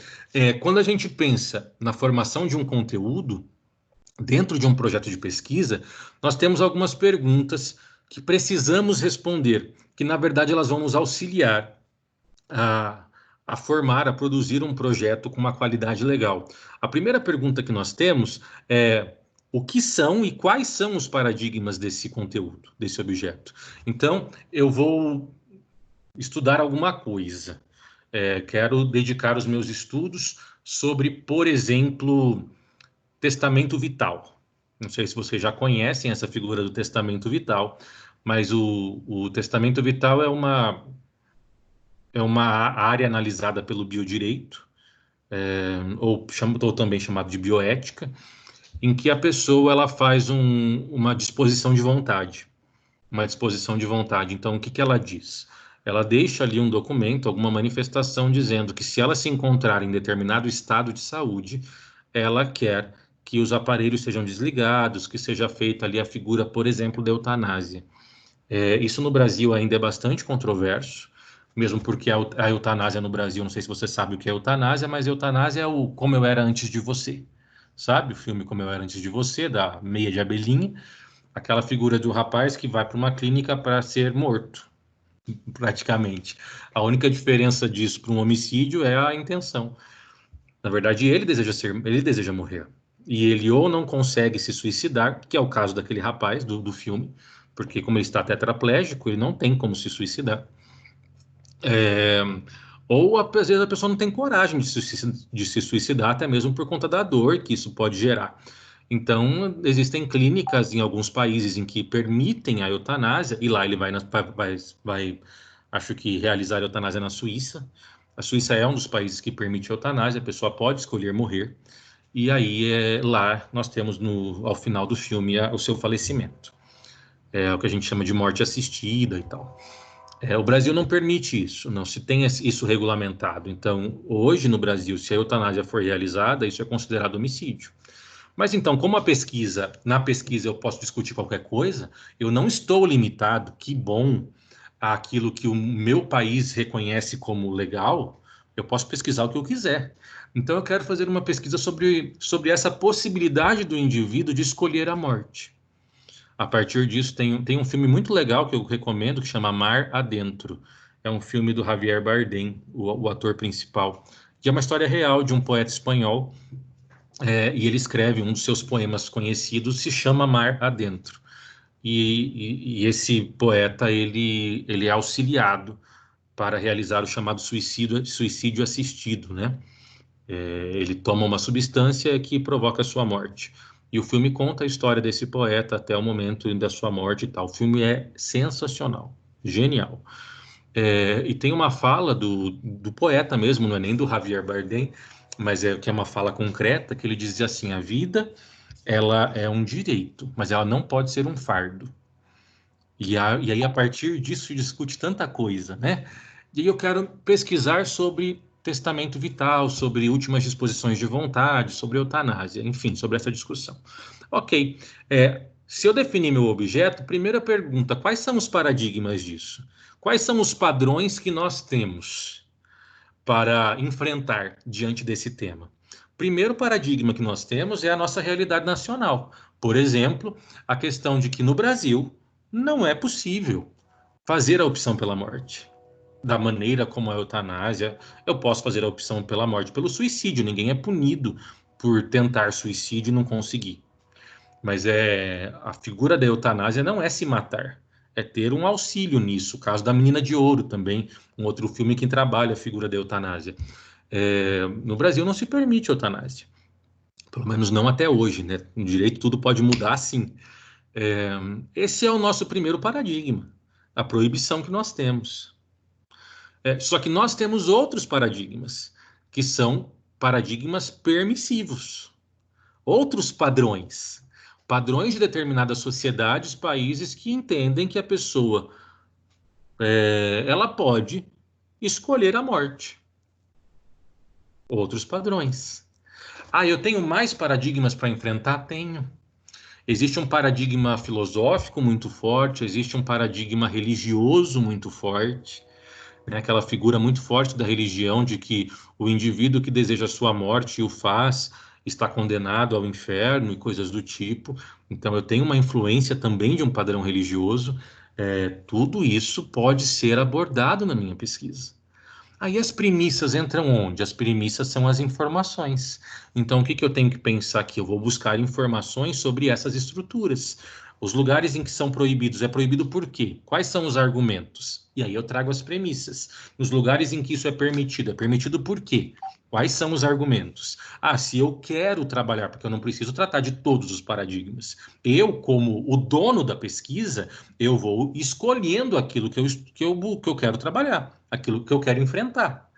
quando a gente pensa na formação de um conteúdo, dentro de um projeto de pesquisa, nós temos algumas perguntas que precisamos responder, que na verdade elas vão nos auxiliar a formar, a produzir um projeto com uma qualidade legal. A primeira pergunta que nós temos é: o que são e quais são os paradigmas desse conteúdo, desse objeto? Então, eu vou estudar alguma coisa. Quero dedicar os meus estudos sobre, por exemplo, testamento vital. Não sei se vocês já conhecem essa figura do testamento vital, mas o testamento vital é uma área analisada pelo biodireito, ou também chamado de bioética, em que a pessoa ela faz uma disposição de vontade. Uma disposição de vontade. Então, o que ela diz? Ela deixa ali um documento, alguma manifestação, dizendo que se ela se encontrar em determinado estado de saúde, ela quer que os aparelhos sejam desligados, que seja feita ali a figura, por exemplo, da eutanásia. Isso no Brasil ainda é bastante controverso, mesmo porque a eutanásia no Brasil, não sei se você sabe o que é eutanásia, mas eutanásia é o Como Eu Era Antes de Você. Sabe o filme Como Eu Era Antes de Você, da Meia de Abelhinha? Aquela figura do rapaz que vai para uma clínica para ser morto, praticamente. A única diferença disso para um homicídio é a intenção. Na verdade, ele deseja morrer. E ele ou não consegue se suicidar, que é o caso daquele rapaz do filme, porque como ele está tetraplégico, ele não tem como se suicidar. Ou às vezes a pessoa não tem coragem de se suicidar, até mesmo por conta da dor que isso pode gerar. Então, existem clínicas em alguns países em que permitem a eutanásia, e lá ele vai acho que realizar a eutanásia na Suíça. A Suíça é um dos países que permite a eutanásia, a pessoa pode escolher morrer, e aí lá nós temos ao final do filme o seu falecimento. É o que a gente chama de morte assistida e tal. O Brasil não permite isso, não se tem isso regulamentado. Então, hoje no Brasil, se a eutanásia for realizada, isso é considerado homicídio. Mas então, como na pesquisa eu posso discutir qualquer coisa, eu não estou limitado, que bom, àquilo que o meu país reconhece como legal, eu posso pesquisar o que eu quiser. Então, eu quero fazer uma pesquisa sobre essa possibilidade do indivíduo de escolher a morte. A partir disso, tem um filme muito legal que eu recomendo, que chama Mar Adentro. É um filme do Javier Bardem, o ator principal, que é uma história real de um poeta espanhol, e ele escreve um dos seus poemas conhecidos, se chama Mar Adentro. E esse poeta, ele é auxiliado para realizar o chamado suicídio assistido, né? Ele toma uma substância que provoca a sua morte. E o filme conta a história desse poeta até o momento da sua morte e tal. O filme é sensacional, genial. E tem uma fala do poeta mesmo, não é nem do Javier Bardem, mas que é uma fala concreta, que ele dizia assim: a vida, ela é um direito, mas ela não pode ser um fardo. E aí, a partir disso, se discute tanta coisa, né? E aí eu quero pesquisar sobre testamento vital, sobre últimas disposições de vontade, sobre eutanásia, enfim, sobre essa discussão. Ok, se eu definir meu objeto, primeira pergunta: quais são os paradigmas disso? Quais são os padrões que nós temos para enfrentar diante desse tema? Primeiro paradigma que nós temos é a nossa realidade nacional. Por exemplo, a questão de que no Brasil não é possível fazer a opção pela morte. Da maneira como a eutanásia, eu posso fazer a opção pela morte pelo suicídio. Ninguém é punido por tentar suicídio e não conseguir. Mas a figura da eutanásia não é se matar, é ter um auxílio nisso. O caso da Menina de Ouro também, um outro filme que trabalha a figura da eutanásia. No Brasil não se permite eutanásia, pelo menos não até hoje, né? No direito tudo pode mudar, sim. Esse é o nosso primeiro paradigma, a proibição que nós temos. Só que nós temos outros paradigmas, que são paradigmas permissivos, outros padrões de determinadas sociedades, países que entendem que a pessoa ela pode escolher a morte. Outros padrões. Eu tenho mais paradigmas para enfrentar? Tenho. Existe um paradigma filosófico muito forte, existe um paradigma religioso muito forte, né? Aquela figura muito forte da religião de que o indivíduo que deseja a sua morte e o faz está condenado ao inferno e coisas do tipo. Então, eu tenho uma influência também de um padrão religioso. Tudo isso pode ser abordado na minha pesquisa. Aí as premissas entram onde? As premissas são as informações. Então, o que eu tenho que pensar aqui? Eu vou buscar informações sobre essas estruturas. Os lugares em que são proibidos, é proibido por quê? Quais são os argumentos? E aí eu trago as premissas. Nos lugares em que isso é permitido por quê? Quais são os argumentos? Se eu quero trabalhar, porque eu não preciso tratar de todos os paradigmas. Eu, como o dono da pesquisa, eu vou escolhendo aquilo que eu quero trabalhar, aquilo que eu quero enfrentar.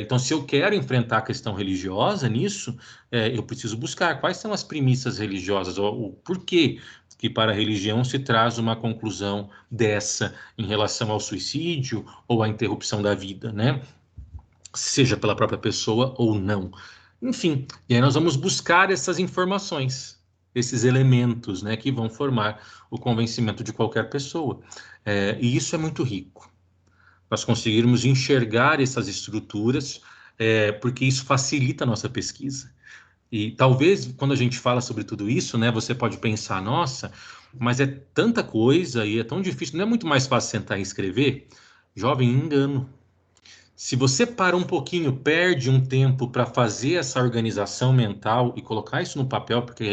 Então, se eu quero enfrentar a questão religiosa nisso, eu preciso buscar quais são as premissas religiosas, o porquê que para a religião se traz uma conclusão dessa em relação ao suicídio ou à interrupção da vida, né? Seja pela própria pessoa ou não. Enfim, e aí nós vamos buscar essas informações, esses elementos, né, que vão formar o convencimento de qualquer pessoa. E isso é muito rico. Nós conseguirmos enxergar essas estruturas, porque isso facilita a nossa pesquisa. E talvez, quando a gente fala sobre tudo isso, né, você pode pensar, nossa, mas é tanta coisa e é tão difícil, não é muito mais fácil sentar e escrever? Jovem, engano. Se você para um pouquinho, perde um tempo para fazer essa organização mental e colocar isso no papel, porque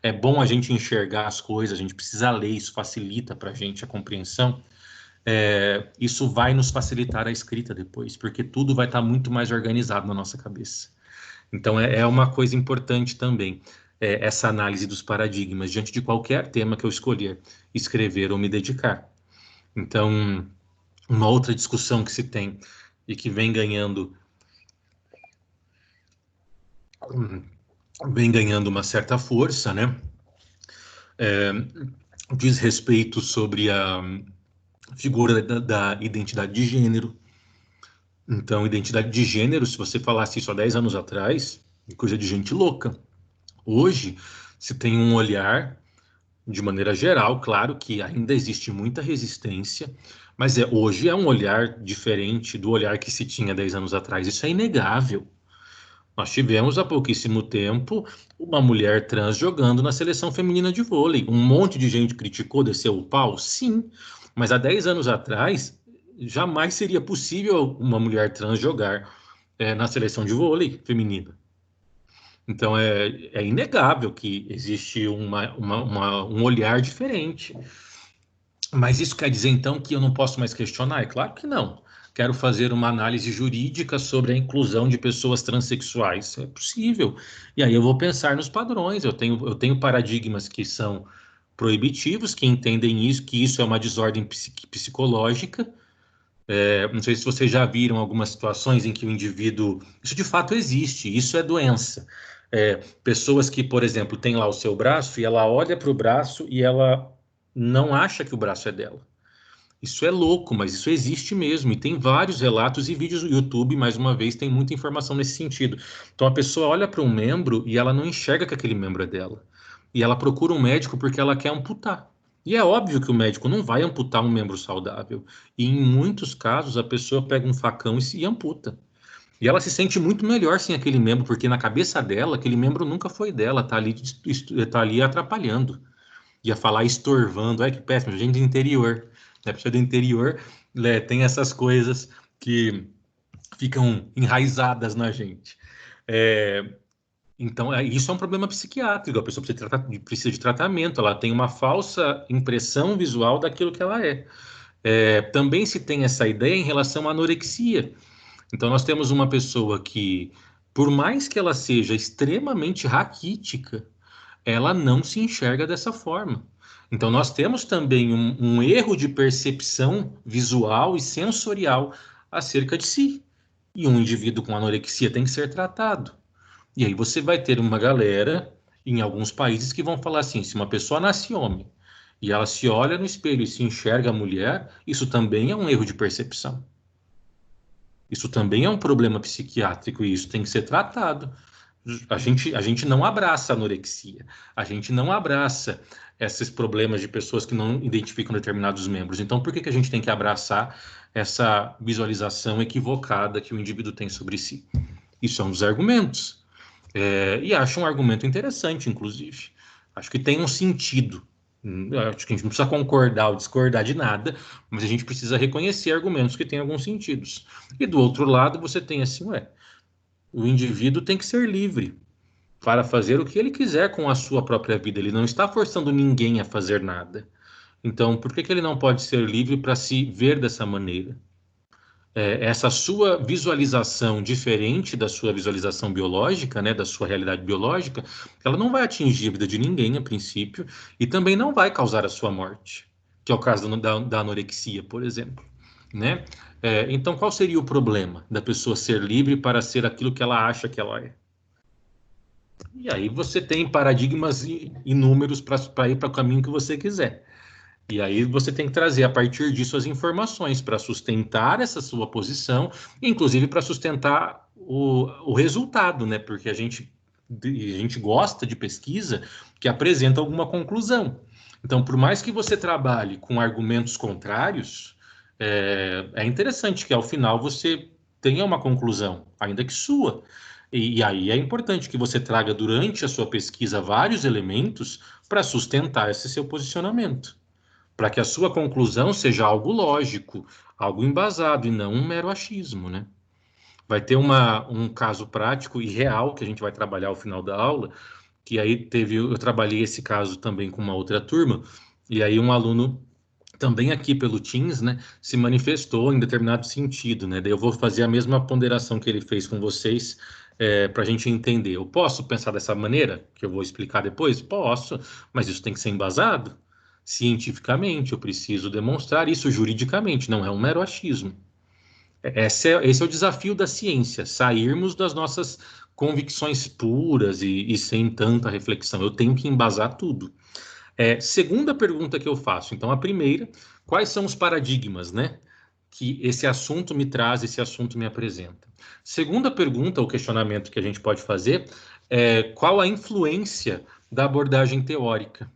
é bom a gente enxergar as coisas, a gente precisa ler, isso facilita para a gente a compreensão. Isso vai nos facilitar a escrita depois, porque tudo vai estar muito mais organizado na nossa cabeça. Então, é uma coisa importante também, essa análise dos paradigmas, diante de qualquer tema que eu escolher escrever ou me dedicar. Então, uma outra discussão que se tem e que vem ganhando uma certa força, né? Diz respeito sobre a figura da identidade de gênero. Então, identidade de gênero, se você falasse isso há 10 anos atrás, é coisa de gente louca. Hoje, se tem um olhar, de maneira geral, claro que ainda existe muita resistência, mas hoje é um olhar diferente do olhar que se tinha 10 anos atrás. Isso é inegável. Nós tivemos há pouquíssimo tempo uma mulher trans jogando na seleção feminina de vôlei. Um monte de gente criticou, desceu o pau? Sim, mas há 10 anos atrás jamais seria possível uma mulher trans jogar na seleção de vôlei feminina. Então é inegável que existe um olhar diferente. Mas isso quer dizer então que eu não posso mais questionar? É claro que não. Quero fazer uma análise jurídica sobre a inclusão de pessoas transexuais. É possível. E aí eu vou pensar nos padrões. Eu tenho paradigmas que são proibitivos, que entendem isso, que isso é uma desordem psicológica. Não sei se vocês já viram algumas situações em que o indivíduo... Isso de fato existe, isso é doença. Pessoas que, por exemplo, têm lá o seu braço e ela olha para o braço e ela não acha que o braço é dela. Isso é louco, mas isso existe mesmo. E tem vários relatos e vídeos no YouTube, mais uma vez, tem muita informação nesse sentido. Então a pessoa olha para um membro e ela não enxerga que aquele membro é dela. E ela procura um médico porque ela quer amputar. E é óbvio que o médico não vai amputar um membro saudável. E em muitos casos a pessoa pega um facão e amputa. E ela se sente muito melhor sem aquele membro, porque na cabeça dela, aquele membro nunca foi dela, tá ali atrapalhando. Ia falar estorvando, que péssimo, gente do interior. A pessoa do interior tem essas coisas que ficam enraizadas na gente. Então, isso é um problema psiquiátrico, a pessoa precisa de tratamento, ela tem uma falsa impressão visual daquilo que ela é. Também se tem essa ideia em relação à anorexia. Então, nós temos uma pessoa que, por mais que ela seja extremamente raquítica, ela não se enxerga dessa forma. Então, nós temos também um erro de percepção visual e sensorial acerca de si. E um indivíduo com anorexia tem que ser tratado. E aí você vai ter uma galera, em alguns países, que vão falar assim, se uma pessoa nasce homem e ela se olha no espelho e se enxerga mulher, isso também é um erro de percepção. Isso também é um problema psiquiátrico e isso tem que ser tratado. A gente não abraça a anorexia, a gente não abraça esses problemas de pessoas que não identificam determinados membros. Então, por que a gente tem que abraçar essa visualização equivocada que o indivíduo tem sobre si? Isso é um dos argumentos. E acho um argumento interessante, inclusive. Acho que tem um sentido. Acho que a gente não precisa concordar ou discordar de nada, mas a gente precisa reconhecer argumentos que têm alguns sentidos. E do outro lado, você tem assim, o indivíduo tem que ser livre para fazer o que ele quiser com a sua própria vida. Ele não está forçando ninguém a fazer nada. Então, por que ele não pode ser livre para se ver dessa maneira? Essa sua visualização diferente da sua visualização biológica, né, da sua realidade biológica, ela não vai atingir a vida de ninguém a princípio e também não vai causar a sua morte, que é o caso da anorexia, por exemplo, né? Então, qual seria o problema da pessoa ser livre para ser aquilo que ela acha que ela é? E aí você tem paradigmas inúmeros para ir para o caminho que você quiser. E aí você tem que trazer a partir disso as informações para sustentar essa sua posição, inclusive para sustentar o resultado, né? Porque a gente gosta de pesquisa que apresenta alguma conclusão. Então, por mais que você trabalhe com argumentos contrários, é interessante que ao final você tenha uma conclusão, ainda que sua. E aí é importante que você traga durante a sua pesquisa vários elementos para sustentar esse seu posicionamento, para que a sua conclusão seja algo lógico, algo embasado e não um mero achismo, né? Vai ter um caso prático e real que a gente vai trabalhar ao final da aula, que aí eu trabalhei esse caso também com uma outra turma, e aí um aluno também aqui pelo Teams, né, se manifestou em determinado sentido, né? Daí eu vou fazer a mesma ponderação que ele fez com vocês, para a gente entender. Eu posso pensar dessa maneira, que eu vou explicar depois? Posso, mas isso tem que ser embasado cientificamente, eu preciso demonstrar isso juridicamente, não é um mero achismo. Esse é o desafio da ciência, sairmos das nossas convicções puras e sem tanta reflexão. Eu tenho que embasar tudo. Segunda pergunta que eu faço. Então, a primeira, quais são os paradigmas, né, que esse assunto me traz, esse assunto me apresenta? Segunda pergunta, o questionamento que a gente pode fazer é qual a influência da abordagem teórica?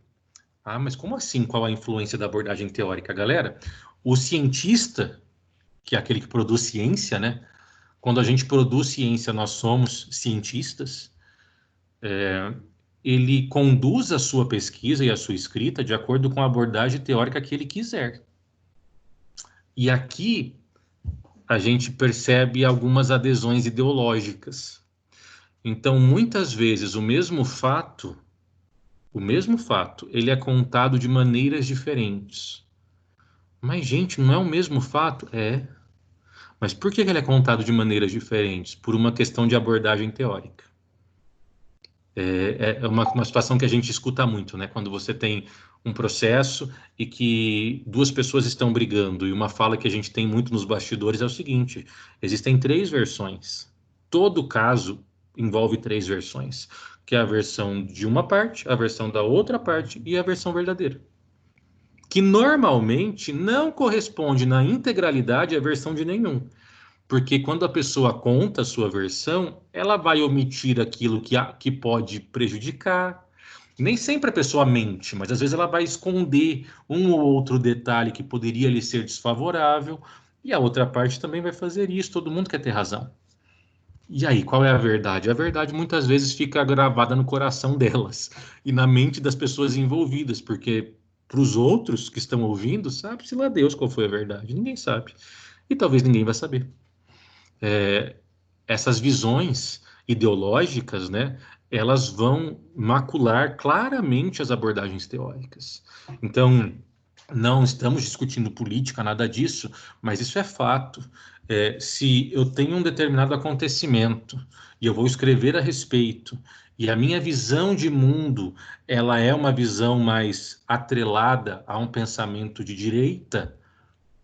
Ah, mas como assim, qual a influência da abordagem teórica, galera? O cientista, que é aquele que produz ciência, né? Quando a gente produz ciência, nós somos cientistas. Ele conduz a sua pesquisa e a sua escrita de acordo com a abordagem teórica que ele quiser. E aqui a gente percebe algumas adesões ideológicas. Então, muitas vezes, o mesmo fato, ele é contado de maneiras diferentes. Mas, gente, não é o mesmo fato? É. Mas por que ele é contado de maneiras diferentes? Por uma questão de abordagem teórica. É uma situação que a gente escuta muito, né? Quando você tem um processo e que duas pessoas estão brigando, e uma fala que a gente tem muito nos bastidores é o seguinte: existem 3 versões. Todo caso envolve 3 versões, que é a versão de uma parte, a versão da outra parte e a versão verdadeira, que normalmente não corresponde na integralidade à versão de nenhum. Porque quando a pessoa conta a sua versão, ela vai omitir aquilo que pode prejudicar. Nem sempre a pessoa mente, mas às vezes ela vai esconder um ou outro detalhe que poderia lhe ser desfavorável, e a outra parte também vai fazer isso. Todo mundo quer ter razão. E aí, qual é a verdade? A verdade muitas vezes fica gravada no coração delas e na mente das pessoas envolvidas, porque para os outros que estão ouvindo, sabe-se lá Deus qual foi a verdade. Ninguém sabe. E talvez ninguém vai saber. Essas visões ideológicas, né, elas vão macular claramente as abordagens teóricas. Então, não estamos discutindo política, nada disso, mas isso é fato. Se eu tenho um determinado acontecimento e eu vou escrever a respeito, e a minha visão de mundo, ela é uma visão mais atrelada a um pensamento de direita,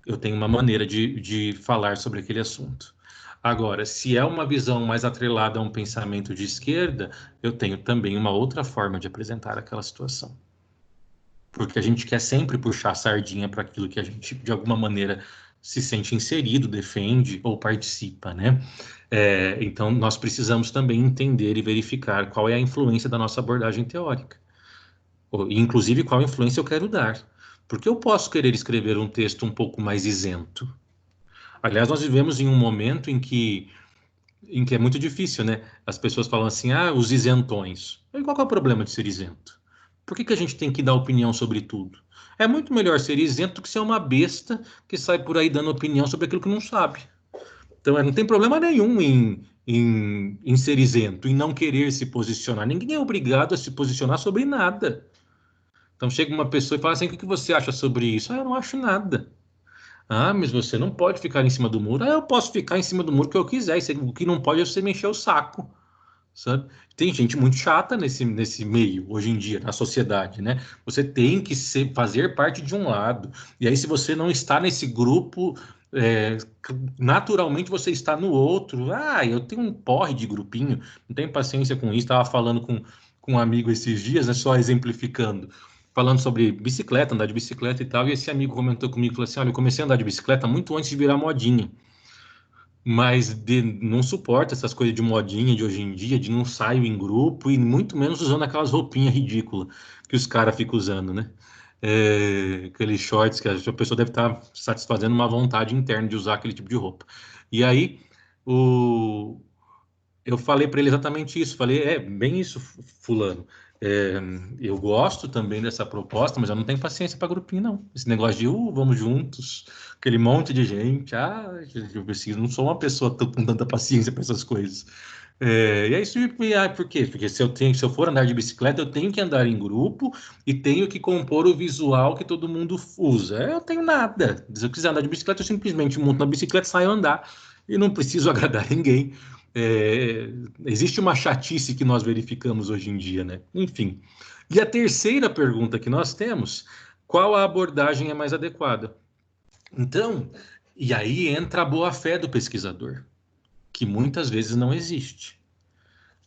eu tenho uma maneira de falar sobre aquele assunto. Agora, se é uma visão mais atrelada a um pensamento de esquerda, eu tenho também uma outra forma de apresentar aquela situação. Porque a gente quer sempre puxar a sardinha para aquilo que a gente, de alguma maneira, se sente inserido, defende ou participa, né? Então, nós precisamos também entender e verificar qual é a influência da nossa abordagem teórica. Inclusive, qual influência eu quero dar. Porque eu posso querer escrever um texto um pouco mais isento. Aliás, nós vivemos em um momento em que é muito difícil, né? As pessoas falam assim, os isentões. E qual que é o problema de ser isento? Por que a gente tem que dar opinião sobre tudo? É muito melhor ser isento do que ser uma besta que sai por aí dando opinião sobre aquilo que não sabe. Então, não tem problema nenhum em ser isento, em não querer se posicionar. Ninguém é obrigado a se posicionar sobre nada. Então, chega uma pessoa e fala assim, o que você acha sobre isso? Eu não acho nada. Mas você não pode ficar em cima do muro. Eu posso ficar em cima do muro que eu quiser. O que não pode é você me encher o saco, sabe? Tem gente muito chata nesse meio, hoje em dia, na sociedade, né? Você tem que fazer parte de um lado. E aí, se você não está nesse grupo, naturalmente você está no outro. Eu tenho um porre de grupinho, não tenho paciência com isso. Estava falando com um amigo esses dias, né, só exemplificando, falando sobre bicicleta, andar de bicicleta e tal, e esse amigo comentou comigo, falou assim, olha, eu comecei a andar de bicicleta muito antes de virar modinha, mas não suporta essas coisas de modinha de hoje em dia, de não sair em grupo, e muito menos usando aquelas roupinhas ridículas que os caras ficam usando, né? Aqueles shorts que a pessoa deve estar satisfazendo uma vontade interna de usar aquele tipo de roupa. E aí, eu falei para ele exatamente isso. Falei, bem isso, fulano. É, eu gosto também dessa proposta, mas eu não tenho paciência para grupinho, não. Esse negócio de, vamos juntos, aquele monte de gente. Eu preciso, não sou uma pessoa com tanta paciência para essas coisas. E aí, por quê? Porque se eu for andar de bicicleta, eu tenho que andar em grupo e tenho que compor o visual que todo mundo usa. Eu tenho nada. Se eu quiser andar de bicicleta, eu simplesmente monto na bicicleta e saio andar. E não preciso agradar ninguém. Existe uma chatice que nós verificamos hoje em dia, né? Enfim. E a terceira pergunta que nós temos: qual a abordagem é mais adequada? Então, e aí entra a boa-fé do pesquisador, que muitas vezes não existe.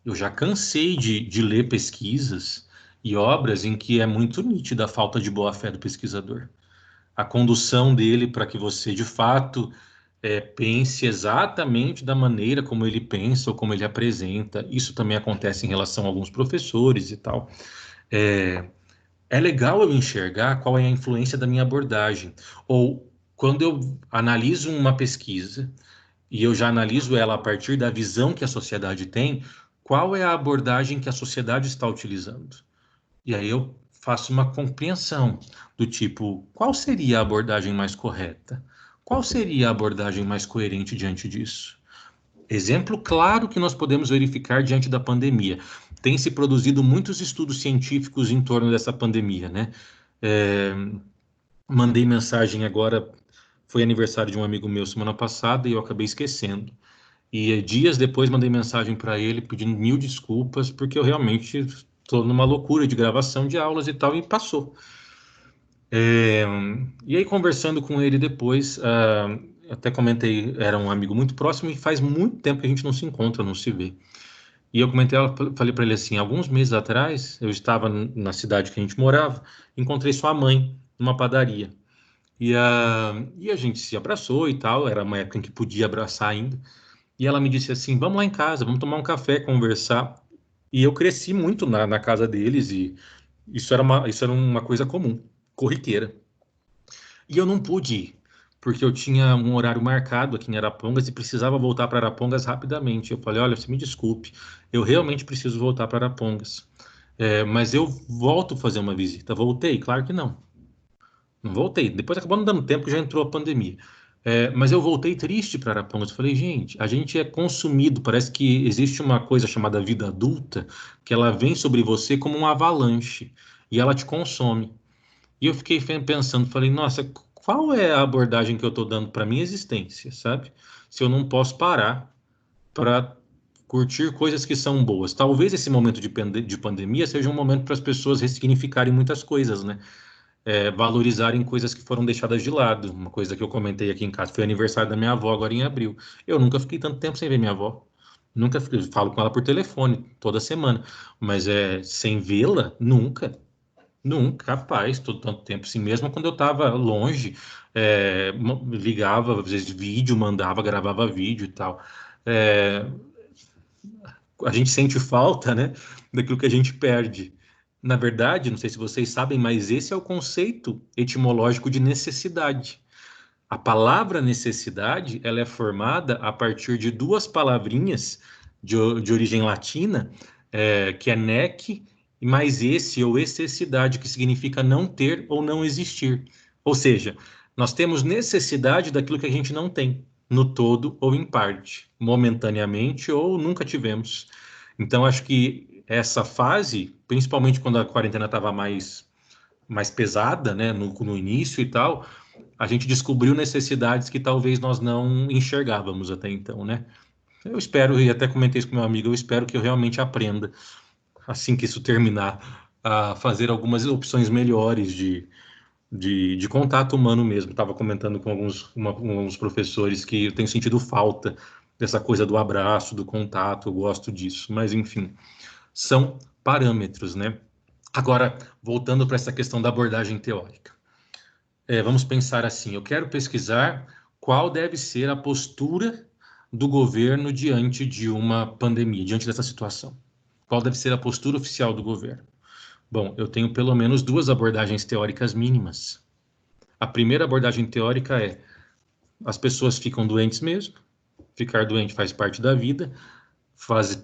Eu já cansei de ler pesquisas e obras em que é muito nítida a falta de boa-fé do pesquisador. A condução dele para que você, de fato, pense exatamente da maneira como ele pensa ou como ele apresenta. Isso também acontece em relação a alguns professores e tal. É legal eu enxergar qual é a influência da minha abordagem. Ou quando eu analiso uma pesquisa e eu já analiso ela a partir da visão que a sociedade tem, qual é a abordagem que a sociedade está utilizando? E aí eu faço uma compreensão do tipo, qual seria a abordagem mais correta? Qual seria a abordagem mais coerente diante disso? Exemplo claro que nós podemos verificar diante da pandemia. Tem se produzido muitos estudos científicos em torno dessa pandemia, né? Mandei mensagem agora, foi aniversário de um amigo meu semana passada e eu acabei esquecendo. E dias depois mandei mensagem para ele pedindo mil desculpas, porque eu realmente estou numa loucura de gravação de aulas e tal, e passou. E aí, conversando com ele depois, até comentei, era um amigo muito próximo e faz muito tempo que a gente não se encontra, não se vê. E eu comentei, falei para ele assim, alguns meses atrás, eu estava na cidade que a gente morava, encontrei sua mãe numa padaria. E a gente se abraçou e tal, era uma época em que podia abraçar ainda. E ela me disse assim, vamos lá em casa, vamos tomar um café, conversar. E eu cresci muito na casa deles e isso era uma coisa comum, corriqueira. E eu não pude ir, porque eu tinha um horário marcado aqui em Arapongas e precisava voltar para Arapongas rapidamente. Eu falei, olha, você me desculpe, eu realmente preciso voltar para Arapongas. Mas eu volto fazer uma visita. Voltei? Claro que não. Não voltei. Depois acabou não dando tempo, já entrou a pandemia. Mas eu voltei triste para Arapongas. Eu falei, gente, a gente é consumido. Parece que existe uma coisa chamada vida adulta, que ela vem sobre você como um avalanche e ela te consome. E eu fiquei pensando, falei, nossa, qual é a abordagem que eu estou dando para minha existência, sabe? Se eu não posso parar para curtir coisas que são boas. Talvez esse momento de pandemia seja um momento para as pessoas ressignificarem muitas coisas, né? Valorizarem coisas que foram deixadas de lado. Uma coisa que eu comentei aqui em casa foi aniversário da minha avó agora em abril. Eu nunca fiquei tanto tempo sem ver minha avó. Nunca falo com ela por telefone toda semana, mas sem vê-la, nunca. Nunca, capaz, todo tanto tempo assim, mesmo quando eu estava longe, ligava, às vezes vídeo, mandava, gravava vídeo e tal. É, a gente sente falta, né, daquilo que a gente perde. Na verdade, não sei se vocês sabem, mas esse é o conceito etimológico de necessidade. A palavra necessidade, ela é formada a partir de duas palavrinhas de origem latina, que é nec e mais esse ou excessidade, que significa não ter ou não existir. Ou seja, nós temos necessidade daquilo que a gente não tem, no todo ou em parte, momentaneamente ou nunca tivemos. Então, acho que essa fase, principalmente quando a quarentena estava mais pesada, né, no início e tal, a gente descobriu necessidades que talvez nós não enxergávamos até então, né? Eu espero, e até comentei isso com meu amigo, eu espero que eu realmente aprenda, assim que isso terminar, a fazer algumas opções melhores de contato humano mesmo. Estava comentando com alguns professores que eu tenho sentido falta dessa coisa do abraço, do contato, eu gosto disso. Mas, enfim, são parâmetros, né? Agora, voltando para essa questão da abordagem teórica. Vamos pensar assim, eu quero pesquisar qual deve ser a postura do governo diante de uma pandemia, diante dessa situação. Qual deve ser a postura oficial do governo? Bom, eu tenho pelo menos 2 abordagens teóricas mínimas. A primeira abordagem teórica é: as pessoas ficam doentes mesmo, ficar doente faz parte da vida.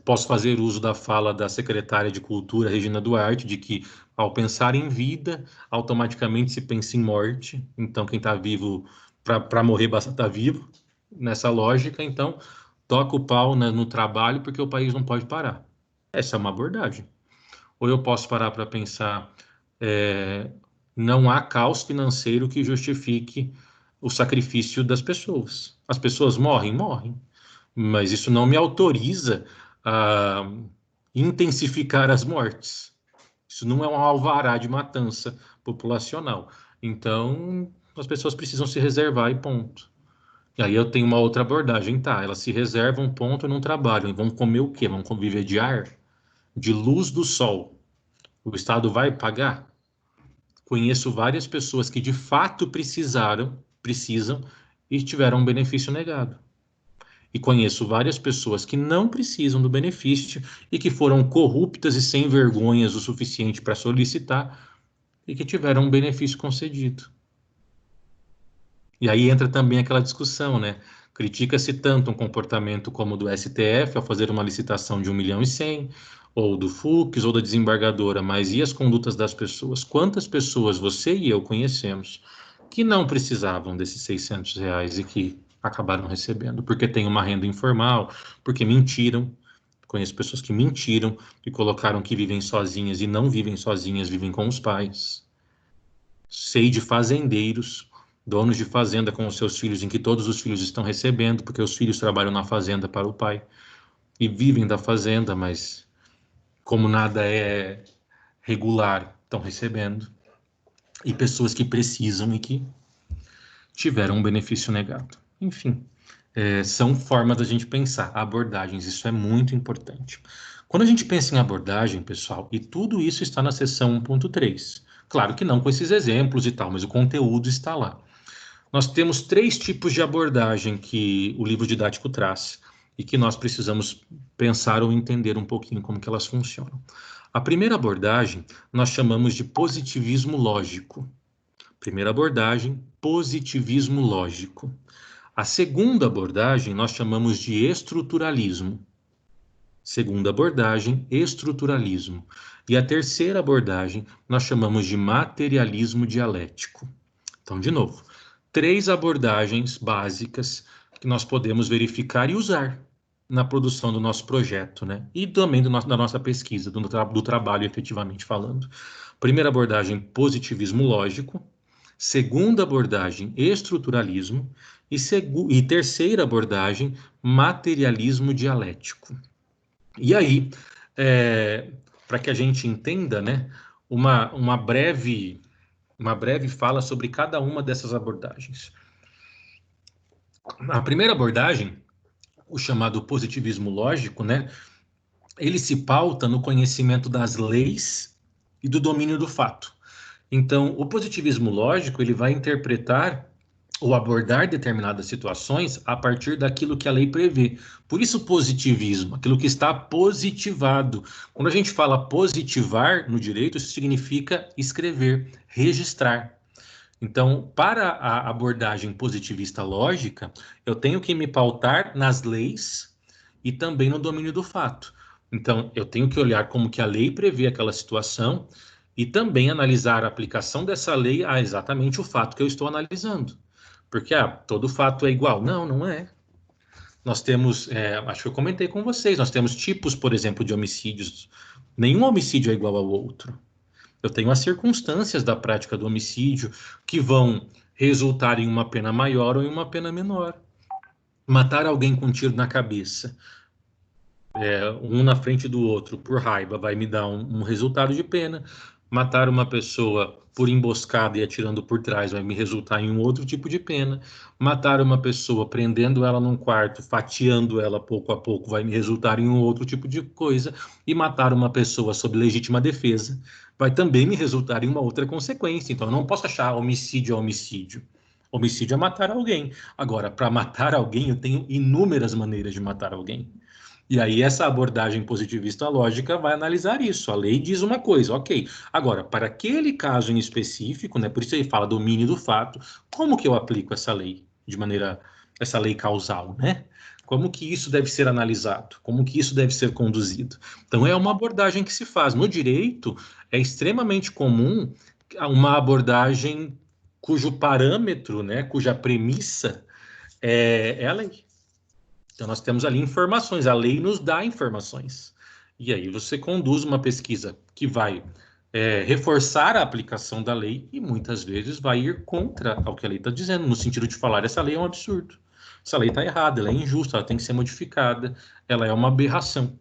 Posso fazer uso da fala da secretária de Cultura, Regina Duarte, de que ao pensar em vida, automaticamente se pensa em morte. Então, quem está vivo, para morrer, basta estar vivo. Nessa lógica, então, toca o pau no trabalho, porque o país não pode parar. Essa é uma abordagem. Ou eu posso parar para pensar, não há caos financeiro que justifique o sacrifício das pessoas. As pessoas morrem, morrem, mas isso não me autoriza a intensificar as mortes. Isso não é um alvará de matança populacional. Então, as pessoas precisam se reservar e ponto. E aí eu tenho uma outra abordagem, tá? Elas se reservam, ponto, e não trabalham. E vão comer o quê? Vão conviver de ar? De luz do sol? O Estado vai pagar? Conheço várias pessoas que de fato precisam e tiveram um benefício negado. E conheço várias pessoas que não precisam do benefício e que foram corruptas e sem vergonhas o suficiente para solicitar e que tiveram um benefício concedido. E aí entra também aquela discussão, né? Critica-se tanto um comportamento como o do STF ao fazer uma licitação de 1.100.000, ou do Fux, ou da desembargadora, mas e as condutas das pessoas? Quantas pessoas você e eu conhecemos que não precisavam desses R$ 600 e que acabaram recebendo, porque tem uma renda informal, porque mentiram? Conheço pessoas que mentiram e colocaram que vivem sozinhas e não vivem sozinhas, vivem com os pais. Sei de fazendeiros, donos de fazenda com os seus filhos, em que todos os filhos estão recebendo, porque os filhos trabalham na fazenda para o pai e vivem da fazenda, mas como nada é regular, estão recebendo. E pessoas que precisam e que tiveram um benefício negado. Enfim, são formas da gente pensar, abordagens, isso é muito importante. Quando a gente pensa em abordagem, pessoal, e tudo isso está na seção 1.3, claro que não com esses exemplos e tal, mas o conteúdo está lá. Nós temos 3 tipos de abordagem que o livro didático traz e que nós precisamos pensar ou entender um pouquinho como que elas funcionam. A primeira abordagem nós chamamos de positivismo lógico. Primeira abordagem, positivismo lógico. A segunda abordagem nós chamamos de estruturalismo. Segunda abordagem, estruturalismo. E a terceira abordagem nós chamamos de materialismo dialético. Então, de novo, 3 abordagens básicas que nós podemos verificar e usar na produção do nosso projeto, né? E também da nossa pesquisa, do trabalho efetivamente falando. Primeira abordagem, positivismo lógico. Segunda abordagem, estruturalismo. E terceira abordagem, materialismo dialético. E aí, para que a gente entenda, né, uma breve fala sobre cada uma dessas abordagens. A primeira abordagem, o chamado positivismo lógico, né, ele se pauta no conhecimento das leis e do domínio do fato. Então, o positivismo lógico, ele vai interpretar ou abordar determinadas situações a partir daquilo que a lei prevê. Por isso, positivismo, aquilo que está positivado. Quando a gente fala positivar no direito, isso significa escrever, registrar. Então, para a abordagem positivista lógica, eu tenho que me pautar nas leis e também no domínio do fato. Então, eu tenho que olhar como que a lei prevê aquela situação e também analisar a aplicação dessa lei a exatamente o fato que eu estou analisando. Porque todo fato é igual. Não, não é. Nós temos, acho que eu comentei com vocês, nós temos tipos, por exemplo, de homicídios. Nenhum homicídio é igual ao outro. Eu tenho as circunstâncias da prática do homicídio que vão resultar em uma pena maior ou em uma pena menor. Matar alguém com um tiro na cabeça, um na frente do outro, por raiva, vai me dar um resultado de pena. Matar uma pessoa por emboscada e atirando por trás vai me resultar em um outro tipo de pena. Matar uma pessoa prendendo ela num quarto, fatiando ela pouco a pouco, vai me resultar em um outro tipo de coisa. E matar uma pessoa sob legítima defesa vai também me resultar em uma outra consequência. Então, eu não posso achar homicídio é homicídio. Homicídio é matar alguém. Agora, para matar alguém, eu tenho inúmeras maneiras de matar alguém. E aí essa abordagem positivista lógica vai analisar isso. A lei diz uma coisa, ok. Agora, para aquele caso em específico, né, por isso ele fala domínio do fato, como que eu aplico essa lei de maneira, essa lei causal, né? Como que isso deve ser analisado? Como que isso deve ser conduzido? Então é uma abordagem que se faz. No direito é extremamente comum uma abordagem cujo parâmetro, né, cuja premissa é a lei. Então, nós temos ali informações, a lei nos dá informações. E aí você conduz uma pesquisa que vai reforçar a aplicação da lei e muitas vezes vai ir contra o que a lei está dizendo, no sentido de falar, essa lei é um absurdo. Essa lei está errada, ela é injusta, ela tem que ser modificada, ela é uma aberração.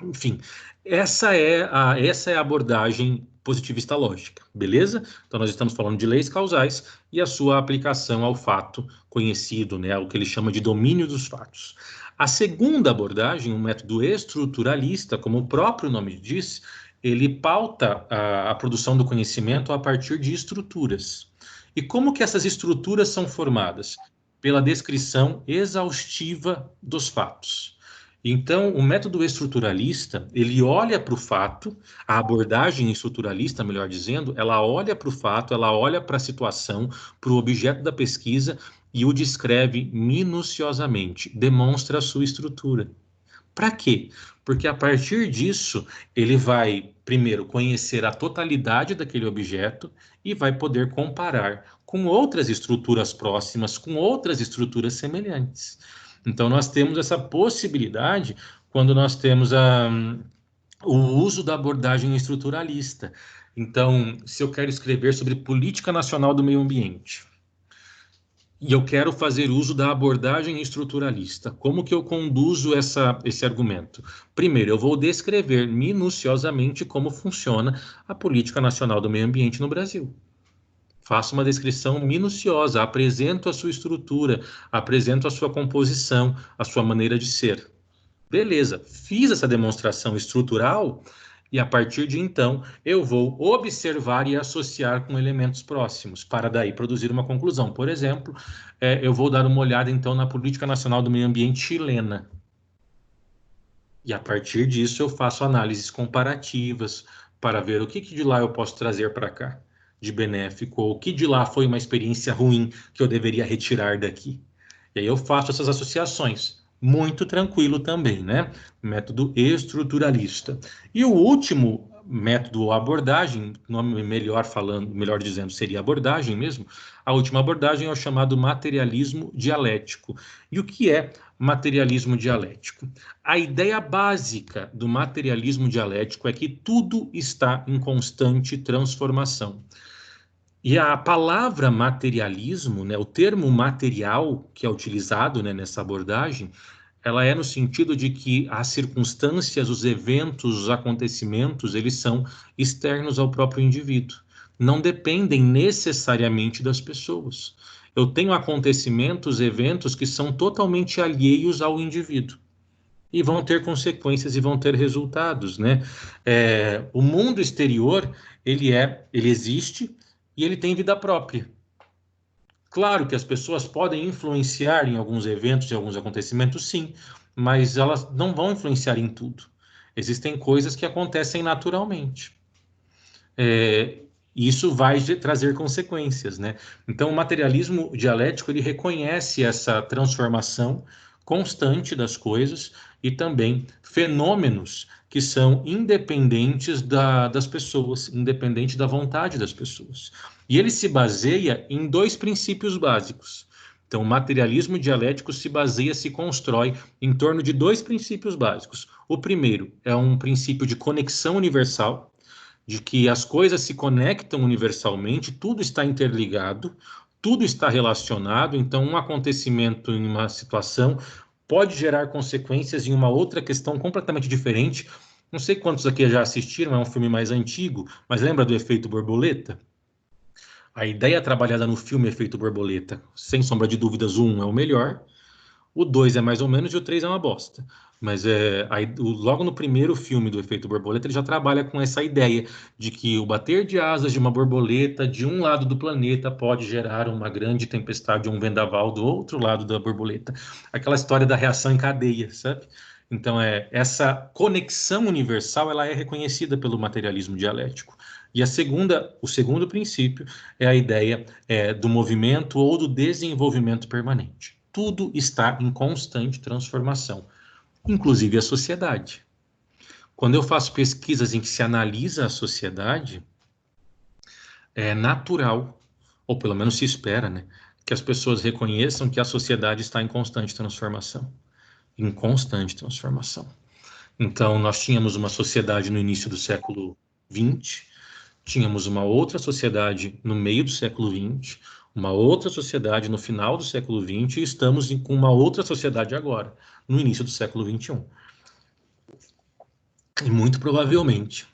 Enfim, essa é a abordagem positivista lógica, beleza? Então, nós estamos falando de leis causais e a sua aplicação ao fato conhecido, né, o que ele chama de domínio dos fatos. A segunda abordagem, um método estruturalista, como o próprio nome diz, ele pauta a produção do conhecimento a partir de estruturas. E como que essas estruturas são formadas? Pela descrição exaustiva dos fatos. Então, o método estruturalista, ele olha para o fato, a abordagem estruturalista, melhor dizendo, ela olha para o fato, ela olha para a situação, para o objeto da pesquisa e o descreve minuciosamente, demonstra a sua estrutura. Para quê? Porque a partir disso, ele vai, primeiro, conhecer a totalidade daquele objeto e vai poder comparar com outras estruturas próximas, com outras estruturas semelhantes. Então, nós temos essa possibilidade quando nós temos o uso da abordagem estruturalista. Então, se eu quero escrever sobre política nacional do meio ambiente, e eu quero fazer uso da abordagem estruturalista. Como que eu conduzo esse argumento? Primeiro, eu vou descrever minuciosamente como funciona a política nacional do meio ambiente no Brasil. Faço uma descrição minuciosa, apresento a sua estrutura, apresento a sua composição, a sua maneira de ser. Beleza, fiz essa demonstração estrutural e a partir de então eu vou observar e associar com elementos próximos para daí produzir uma conclusão. Por exemplo, eu vou dar uma olhada então na Política Nacional do Meio Ambiente chilena. E a partir disso eu faço análises comparativas para ver o que de lá eu posso trazer para cá de benéfico, ou o que de lá foi uma experiência ruim que eu deveria retirar daqui. E aí eu faço essas associações. Muito tranquilo também, né? Método estruturalista. E o último método ou abordagem, nome melhor falando, melhor dizendo, seria abordagem mesmo. A última abordagem é o chamado materialismo dialético. E o que é materialismo dialético? A ideia básica do materialismo dialético é que tudo está em constante transformação. E a palavra materialismo, né, o termo material que é utilizado, né, nessa abordagem, ela é no sentido de que as circunstâncias, os eventos, os acontecimentos, eles são externos ao próprio indivíduo. Não dependem necessariamente das pessoas. Eu tenho acontecimentos, eventos que são totalmente alheios ao indivíduo. E vão ter consequências e vão ter resultados, né? O mundo exterior, ele existe e ele tem vida própria. Claro que as pessoas podem influenciar em alguns eventos e alguns acontecimentos, sim, mas elas não vão influenciar em tudo. Existem coisas que acontecem naturalmente. Isso vai trazer consequências, né? Então, o materialismo dialético, ele reconhece essa transformação constante das coisas e também fenômenos que são independentes das pessoas, independente da vontade das pessoas. E ele se baseia em dois princípios básicos. Então, o materialismo dialético se baseia, se constrói em torno de dois princípios básicos. O primeiro é um princípio de conexão universal, de que as coisas se conectam universalmente, tudo está interligado, tudo está relacionado, então um acontecimento em uma situação pode gerar consequências em uma outra questão completamente diferente, Não sei quantos aqui já assistiram, é um filme mais antigo, mas lembra do Efeito Borboleta? A ideia trabalhada no filme Efeito Borboleta, sem sombra de dúvidas, o 1 é o melhor, o 2 é mais ou menos e o 3 é uma bosta. Mas logo no primeiro filme do Efeito Borboleta, ele já trabalha com essa ideia de que o bater de asas de uma borboleta de um lado do planeta pode gerar uma grande tempestade, um vendaval do outro lado da borboleta. Aquela história da reação em cadeia, sabe? Então, essa conexão universal ela é reconhecida pelo materialismo dialético. E o segundo princípio é a ideia do movimento ou do desenvolvimento permanente. Tudo está em constante transformação, inclusive a sociedade. Quando eu faço pesquisas em que se analisa a sociedade, é natural, ou pelo menos se espera, né, que as pessoas reconheçam que a sociedade está em constante transformação. Em constante transformação. Então, nós tínhamos uma sociedade no início do século XX, tínhamos uma outra sociedade no meio do século XX, uma outra sociedade no final do século XX e estamos com uma outra sociedade agora, no início do século XXI. E muito provavelmente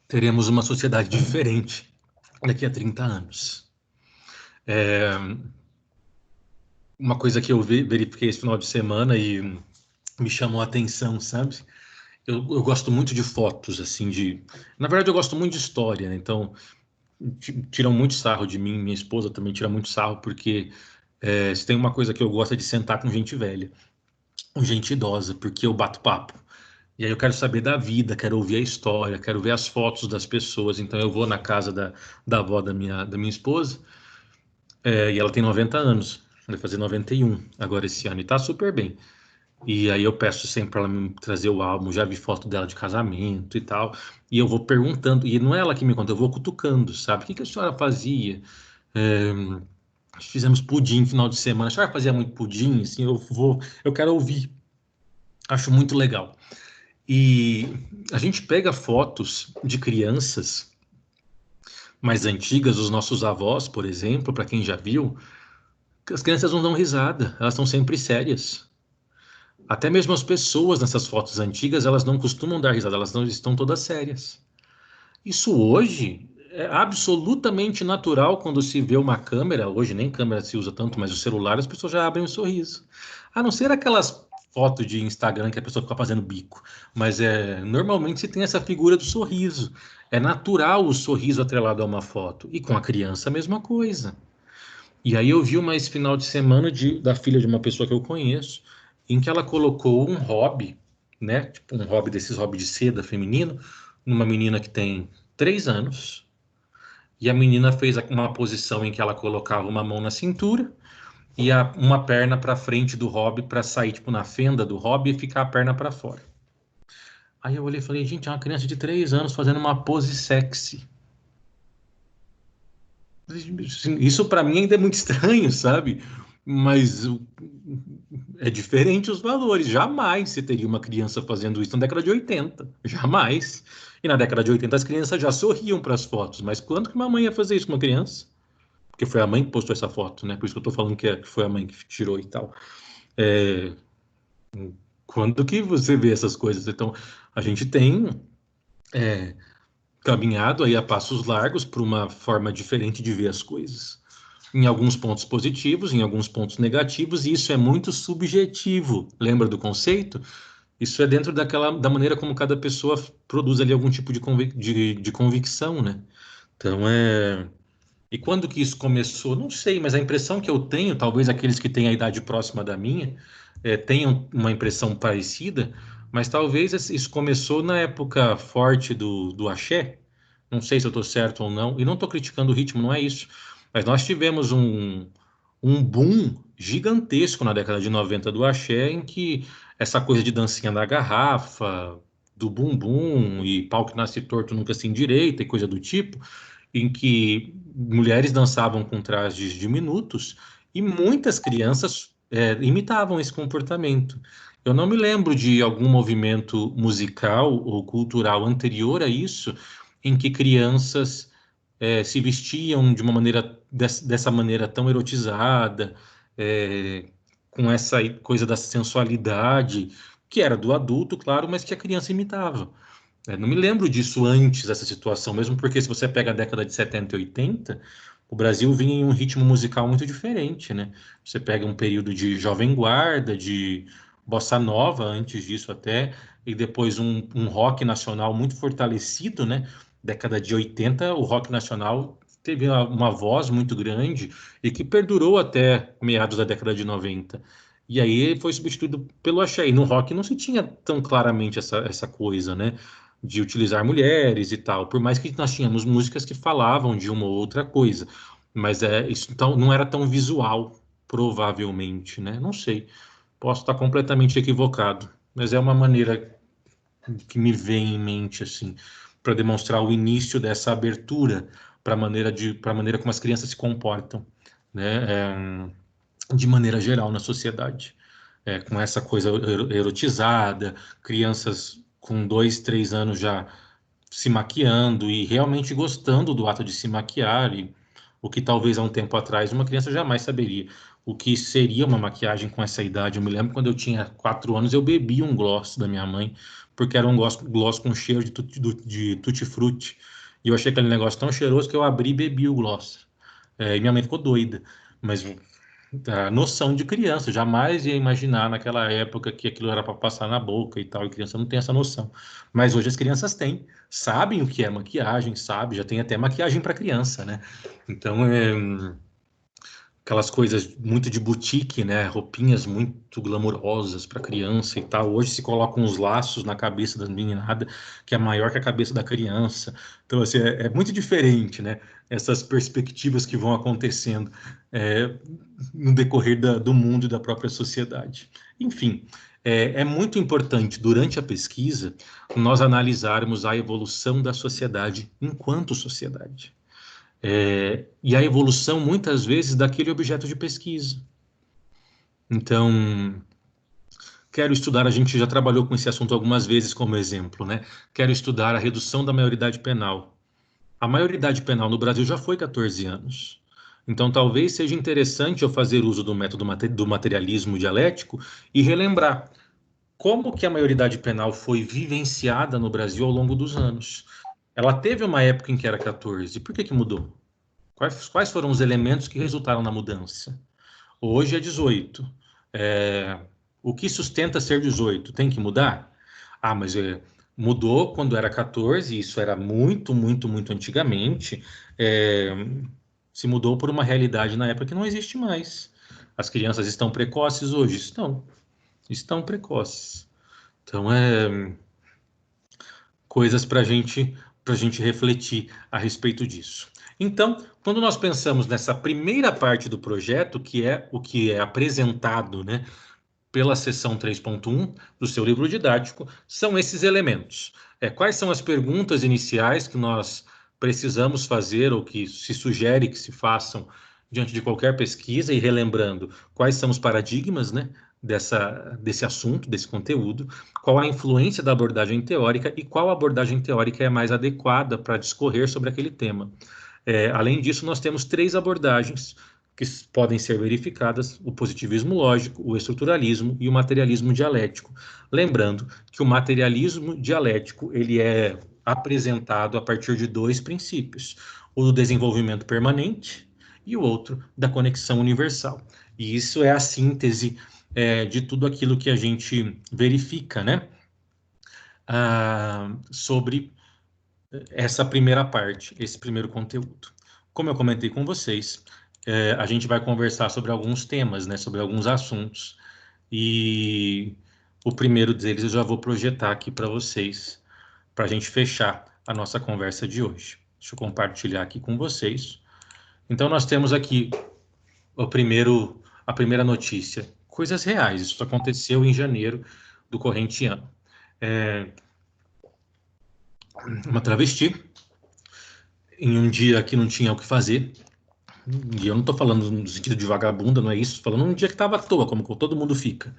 teremos uma sociedade diferente daqui a 30 anos. Uma coisa que eu verifiquei esse final de semana e me chamou a atenção, sabe? Eu gosto muito de fotos, assim, Na verdade, eu gosto muito de história, né? Então, tiram muito sarro de mim, minha esposa também tira muito sarro, porque se tem uma coisa que eu gosto é de sentar com gente velha, com gente idosa, porque eu bato papo. E aí eu quero saber da vida, quero ouvir a história, quero ver as fotos das pessoas. Então eu vou na casa da avó da minha esposa, e ela tem 90 anos, vai fazer 91 agora esse ano, e tá super bem. E aí eu peço sempre para ela me trazer o álbum, já vi foto dela de casamento e tal, e eu vou perguntando, e não é ela que me conta, eu vou cutucando, sabe? O que a senhora fazia? É, fizemos pudim no final de semana, a senhora fazia muito pudim? Assim, eu quero ouvir, acho muito legal. E a gente pega fotos de crianças mais antigas, os nossos avós, por exemplo, para quem já viu, as crianças não dão risada, elas estão sempre sérias. Até mesmo as pessoas nessas fotos antigas, elas não costumam dar risada, elas não estão todas sérias. Isso hoje é absolutamente natural quando se vê uma câmera, hoje nem câmera se usa tanto, mas o celular, as pessoas já abrem um sorriso. A não ser aquelas fotos de Instagram que a pessoa fica fazendo bico, mas normalmente se tem essa figura do sorriso. É natural o sorriso atrelado a uma foto. E com a criança a mesma coisa. E aí eu vi esse final de semana da filha de uma pessoa que eu conheço, em que ela colocou um hobby, né? Tipo um hobby desses hobby de seda feminino, numa menina que tem 3 anos. E a menina fez uma posição em que ela colocava uma mão na cintura e uma perna para frente do hobby para sair tipo na fenda do hobby e ficar a perna para fora. Aí eu olhei e falei, gente, é uma criança de 3 anos fazendo uma pose sexy. Isso para mim ainda é muito estranho, sabe? Mas é diferente os valores. Jamais você teria uma criança fazendo isso na década de 80. Jamais. E na década de 80 as crianças já sorriam para as fotos. Mas quando que uma mãe ia fazer isso com uma criança? Porque foi a mãe que postou essa foto, né? Por isso que eu tô falando que foi a mãe que tirou e tal. Quando que você vê essas coisas? Então, a gente tem caminhado aí a passos largos para uma forma diferente de ver as coisas. Em alguns pontos positivos, em alguns pontos negativos, e isso é muito subjetivo. Lembra do conceito? Isso é dentro da maneira como cada pessoa produz ali algum tipo de convicção, né? Então, E quando que isso começou? Não sei, mas a impressão que eu tenho, talvez aqueles que têm a idade próxima da minha, tenham uma impressão parecida, mas talvez isso começou na época forte do axé. Não sei se eu estou certo ou não, e não estou criticando o ritmo, não é isso. Mas nós tivemos um boom gigantesco na década de 90 do axé, em que essa coisa de dancinha da garrafa, do bumbum e pau que nasce torto nunca se endireita e coisa do tipo, em que mulheres dançavam com trajes diminutos e muitas crianças imitavam esse comportamento. Eu não me lembro de algum movimento musical ou cultural anterior a isso em que crianças se vestiam de uma maneira dessa maneira tão erotizada, com essa coisa da sensualidade que era do adulto, claro, mas que a criança imitava. Não me lembro disso antes dessa situação, mesmo porque se você pega a década de 70 e 80, o Brasil vinha em um ritmo musical muito diferente, né? Você pega um período de Jovem Guarda, de Bossa Nova, antes disso até, e depois um rock nacional muito fortalecido, né? Década de 80, o rock nacional teve uma voz muito grande e que perdurou até meados da década de 90. E aí foi substituído pelo axé. E no rock não se tinha tão claramente essa coisa, né? De utilizar mulheres e tal, por mais que nós tínhamos músicas que falavam de uma ou outra coisa, mas isso então, não era tão visual, provavelmente, né? Não sei, posso estar completamente equivocado, mas é uma maneira que me vem em mente, assim, para demonstrar o início dessa abertura para a maneira como as crianças se comportam, né? De maneira geral na sociedade. Com essa coisa erotizada, crianças com 2, 3 anos já se maquiando e realmente gostando do ato de se maquiar, e o que talvez há um tempo atrás uma criança jamais saberia o que seria uma maquiagem com essa idade. Eu me lembro quando eu tinha 4 anos, eu bebi um gloss da minha mãe, porque era um gloss com cheiro de tutti-frutti, e eu achei aquele negócio tão cheiroso que eu abri e bebi o gloss. E minha mãe ficou doida, mas a noção de criança, jamais ia imaginar naquela época que aquilo era para passar na boca e tal, e criança não tem essa noção. Mas hoje as crianças têm, sabem o que é maquiagem, sabe, já tem até maquiagem para criança, né? Então, aquelas coisas muito de boutique, né? Roupinhas muito glamourosas para criança e tal. Hoje se colocam uns laços na cabeça da meninada que é maior que a cabeça da criança. Então, assim, é muito diferente, né? Essas perspectivas que vão acontecendo no decorrer do mundo e da própria sociedade. Enfim, é muito importante, durante a pesquisa, nós analisarmos a evolução da sociedade enquanto sociedade. E a evolução, muitas vezes, daquele objeto de pesquisa. Então, quero estudar, a gente já trabalhou com esse assunto algumas vezes como exemplo, né? Quero estudar a redução da maioridade penal. A maioridade penal no Brasil já foi 14 anos. Então, talvez seja interessante eu fazer uso do método do materialismo dialético e relembrar como que a maioridade penal foi vivenciada no Brasil ao longo dos anos. Ela teve uma época em que era 14. Por que mudou? Quais foram os elementos que resultaram na mudança? Hoje é 18. O que sustenta ser 18? Tem que mudar? Ah, mas mudou quando era 14, isso era muito, muito, muito antigamente. Se mudou por uma realidade na época que não existe mais. As crianças estão precoces hoje? Estão precoces. Então, coisas para a gente refletir a respeito disso. Então, quando nós pensamos nessa primeira parte do projeto, que é o que é apresentado, né, pela seção 3.1 do seu livro didático, são esses elementos. Quais são as perguntas iniciais que nós precisamos fazer ou que se sugere que se façam diante de qualquer pesquisa, e relembrando quais são os paradigmas, né, desse assunto, desse conteúdo, qual a influência da abordagem teórica e qual abordagem teórica é mais adequada para discorrer sobre aquele tema. Além disso, nós temos 3 abordagens que podem ser verificadas: o positivismo lógico, o estruturalismo e o materialismo dialético. Lembrando que o materialismo dialético ele é apresentado a partir de 2 princípios: o do desenvolvimento permanente e o outro da conexão universal. E isso é a síntese de tudo aquilo que a gente verifica, né? Sobre essa primeira parte, esse primeiro conteúdo. Como eu comentei com vocês, a gente vai conversar sobre alguns temas, né, sobre alguns assuntos, e o primeiro deles eu já vou projetar aqui para vocês, para a gente fechar a nossa conversa de hoje. Deixa eu compartilhar aqui com vocês. Então, nós temos aqui a primeira notícia. Coisas reais, isso aconteceu em janeiro do corrente ano. Uma travesti, em um dia que não tinha o que fazer, e eu não estou falando no sentido de vagabunda, não é isso, estou falando num dia que estava à toa, como todo mundo fica.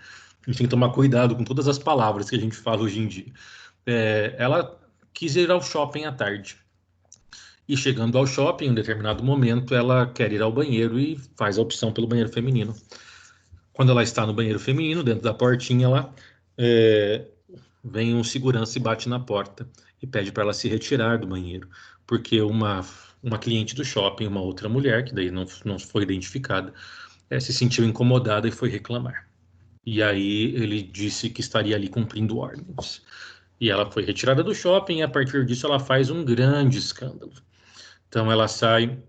A gente tem que tomar cuidado com todas as palavras que a gente fala hoje em dia. Ela quis ir ao shopping à tarde. E chegando ao shopping, em um determinado momento, ela quer ir ao banheiro e faz a opção pelo banheiro feminino. Quando ela está no banheiro feminino, dentro da portinha lá, vem um segurança e bate na porta e pede para ela se retirar do banheiro, porque uma cliente do shopping, uma outra mulher, que daí não foi identificada, se sentiu incomodada e foi reclamar. E aí ele disse que estaria ali cumprindo ordens. E ela foi retirada do shopping e a partir disso ela faz um grande escândalo. Então ela sai,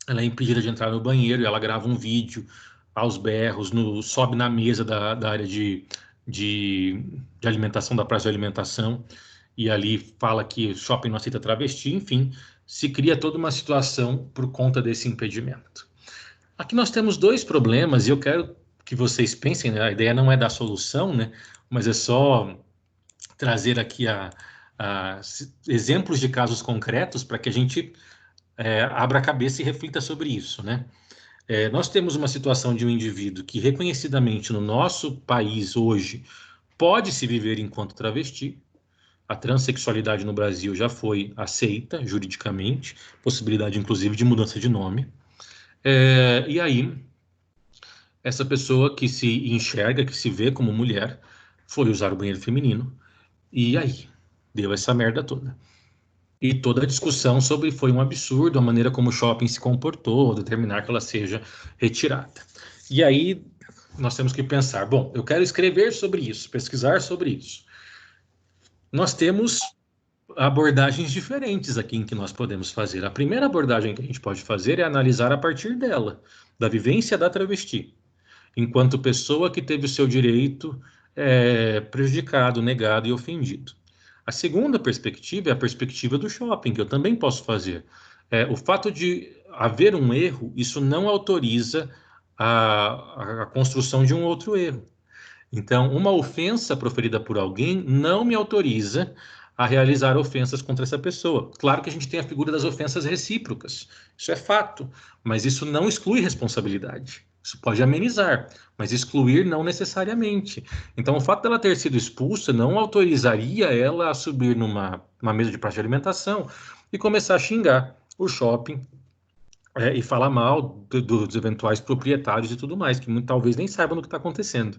ela é impedida de entrar no banheiro, e ela grava um vídeo aos berros, sobe na mesa da área de alimentação, da praça de alimentação, e ali fala que o shopping não aceita travesti, enfim, se cria toda uma situação por conta desse impedimento. Aqui nós temos dois problemas, e eu quero que vocês pensem, né? A ideia não é dar solução, né? Mas é só trazer aqui exemplos de casos concretos para que a gente abra a cabeça e reflita sobre isso, né? Nós temos uma situação de um indivíduo que reconhecidamente no nosso país hoje pode se viver enquanto travesti. A transexualidade no Brasil já foi aceita juridicamente, possibilidade inclusive de mudança de nome. E aí, essa pessoa que se enxerga, que se vê como mulher, foi usar o banheiro feminino, e aí deu essa merda toda. E toda a discussão sobre foi um absurdo a maneira como o shopping se comportou, determinar que ela seja retirada. E aí nós temos que pensar, bom, eu quero escrever sobre isso, pesquisar sobre isso. Nós temos abordagens diferentes aqui em que nós podemos fazer. A primeira abordagem que a gente pode fazer é analisar a partir dela, da vivência da travesti, enquanto pessoa que teve o seu direito prejudicado, negado e ofendido. A segunda perspectiva é a perspectiva do shopping, que eu também posso fazer. O fato de haver um erro, isso não autoriza a construção de um outro erro. Então, uma ofensa proferida por alguém não me autoriza a realizar ofensas contra essa pessoa. Claro que a gente tem a figura das ofensas recíprocas, isso é fato, mas isso não exclui responsabilidade. Isso pode amenizar, mas excluir não necessariamente. Então, o fato dela ter sido expulsa não autorizaria ela a subir numa mesa de praça de alimentação e começar a xingar o shopping e falar mal dos eventuais proprietários e tudo mais, que talvez nem saibam do que está acontecendo.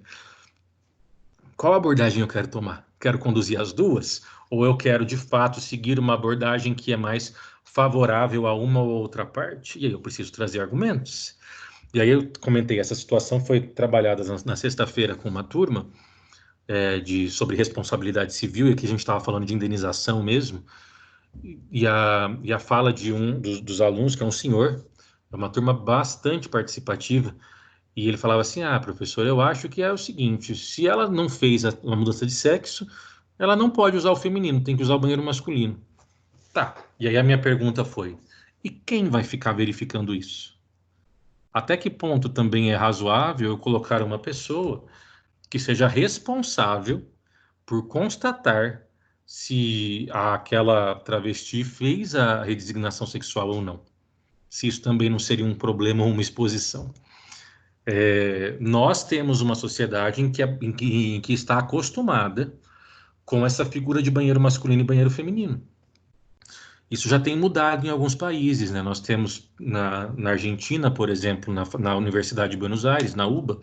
Qual abordagem eu quero tomar? Quero conduzir as duas? Ou eu quero, de fato, seguir uma abordagem que é mais favorável a uma ou outra parte? E aí eu preciso trazer argumentos. E aí eu comentei, essa situação foi trabalhada na sexta-feira com uma turma sobre responsabilidade civil, e aqui a gente estava falando de indenização mesmo, e a fala de um dos alunos, que é um senhor, é uma turma bastante participativa, e ele falava assim, professor, eu acho que é o seguinte, se ela não fez uma mudança de sexo, ela não pode usar o feminino, tem que usar o banheiro masculino. Tá, e aí a minha pergunta foi, e quem vai ficar verificando isso? Até que ponto também é razoável eu colocar uma pessoa que seja responsável por constatar se aquela travesti fez a redesignação sexual ou não? Se isso também não seria um problema ou uma exposição. Nós temos uma sociedade em que está acostumada com essa figura de banheiro masculino e banheiro feminino. Isso já tem mudado em alguns países, né? Nós temos na Argentina, por exemplo, na Universidade de Buenos Aires, na UBA,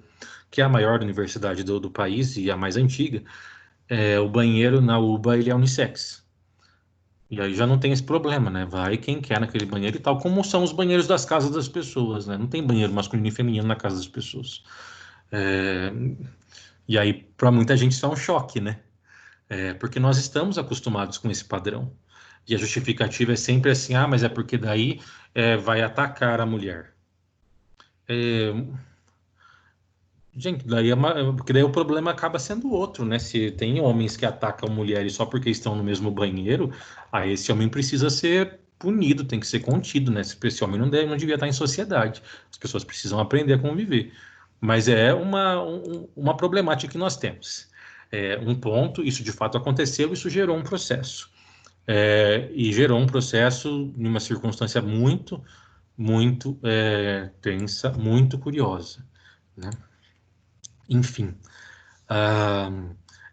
que é a maior universidade do país e a mais antiga, o banheiro na UBA ele é unissex. E aí já não tem esse problema, né? Vai quem quer naquele banheiro e tal, como são os banheiros das casas das pessoas, né? Não tem banheiro masculino e feminino na casa das pessoas. E aí, para muita gente, isso é um choque, né? Porque nós estamos acostumados com esse padrão. E a justificativa é sempre assim, mas é porque daí vai atacar a mulher. Gente, porque daí o problema acaba sendo outro, né? Se tem homens que atacam mulheres só porque estão no mesmo banheiro, aí esse homem precisa ser punido, tem que ser contido, né? Esse homem não devia estar em sociedade. As pessoas precisam aprender a conviver. Mas é uma problemática que nós temos. Um ponto, isso de fato aconteceu, isso gerou um processo. E gerou um processo em uma circunstância muito, muito tensa, muito curiosa, né? Enfim,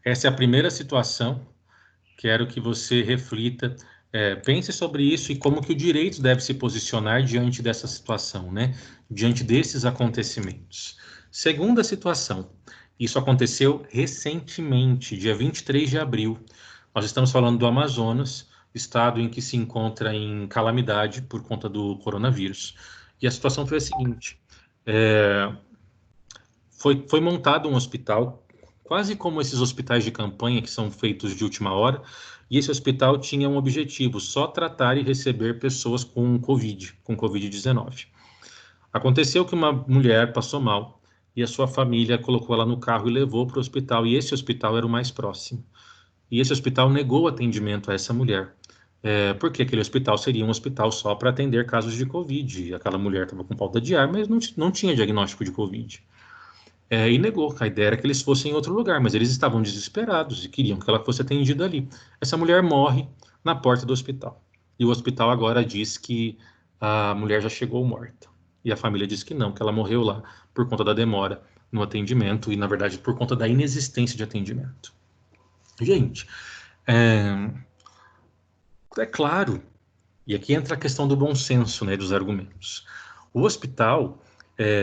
essa é a primeira situação. Quero que você reflita, pense sobre isso e como que o direito deve se posicionar diante dessa situação, né? Diante desses acontecimentos. Segunda situação, Isso aconteceu recentemente, dia 23 de abril. Nós estamos falando do Amazonas, estado em que se encontra em calamidade por conta do coronavírus. E a situação foi a seguinte: foi montado um hospital, quase como esses hospitais de campanha que são feitos de última hora, e esse hospital tinha um objetivo: só tratar e receber pessoas com Covid-19. Aconteceu que uma mulher passou mal e a sua família colocou ela no carro e levou para o hospital, e esse hospital era o mais próximo. E esse hospital negou atendimento a essa mulher, porque aquele hospital seria um hospital só para atender casos de Covid. E aquela mulher estava com falta de ar, mas não tinha diagnóstico de Covid. E negou. A ideia era que eles fossem em outro lugar, mas eles estavam desesperados e queriam que ela fosse atendida ali. Essa mulher morre na porta do hospital. E o hospital agora diz que a mulher já chegou morta. E a família diz que não, que ela morreu lá por conta da demora no atendimento e, na verdade, por conta da inexistência de atendimento. Gente, é claro, e aqui entra a questão do bom senso, né, dos argumentos. O hospital,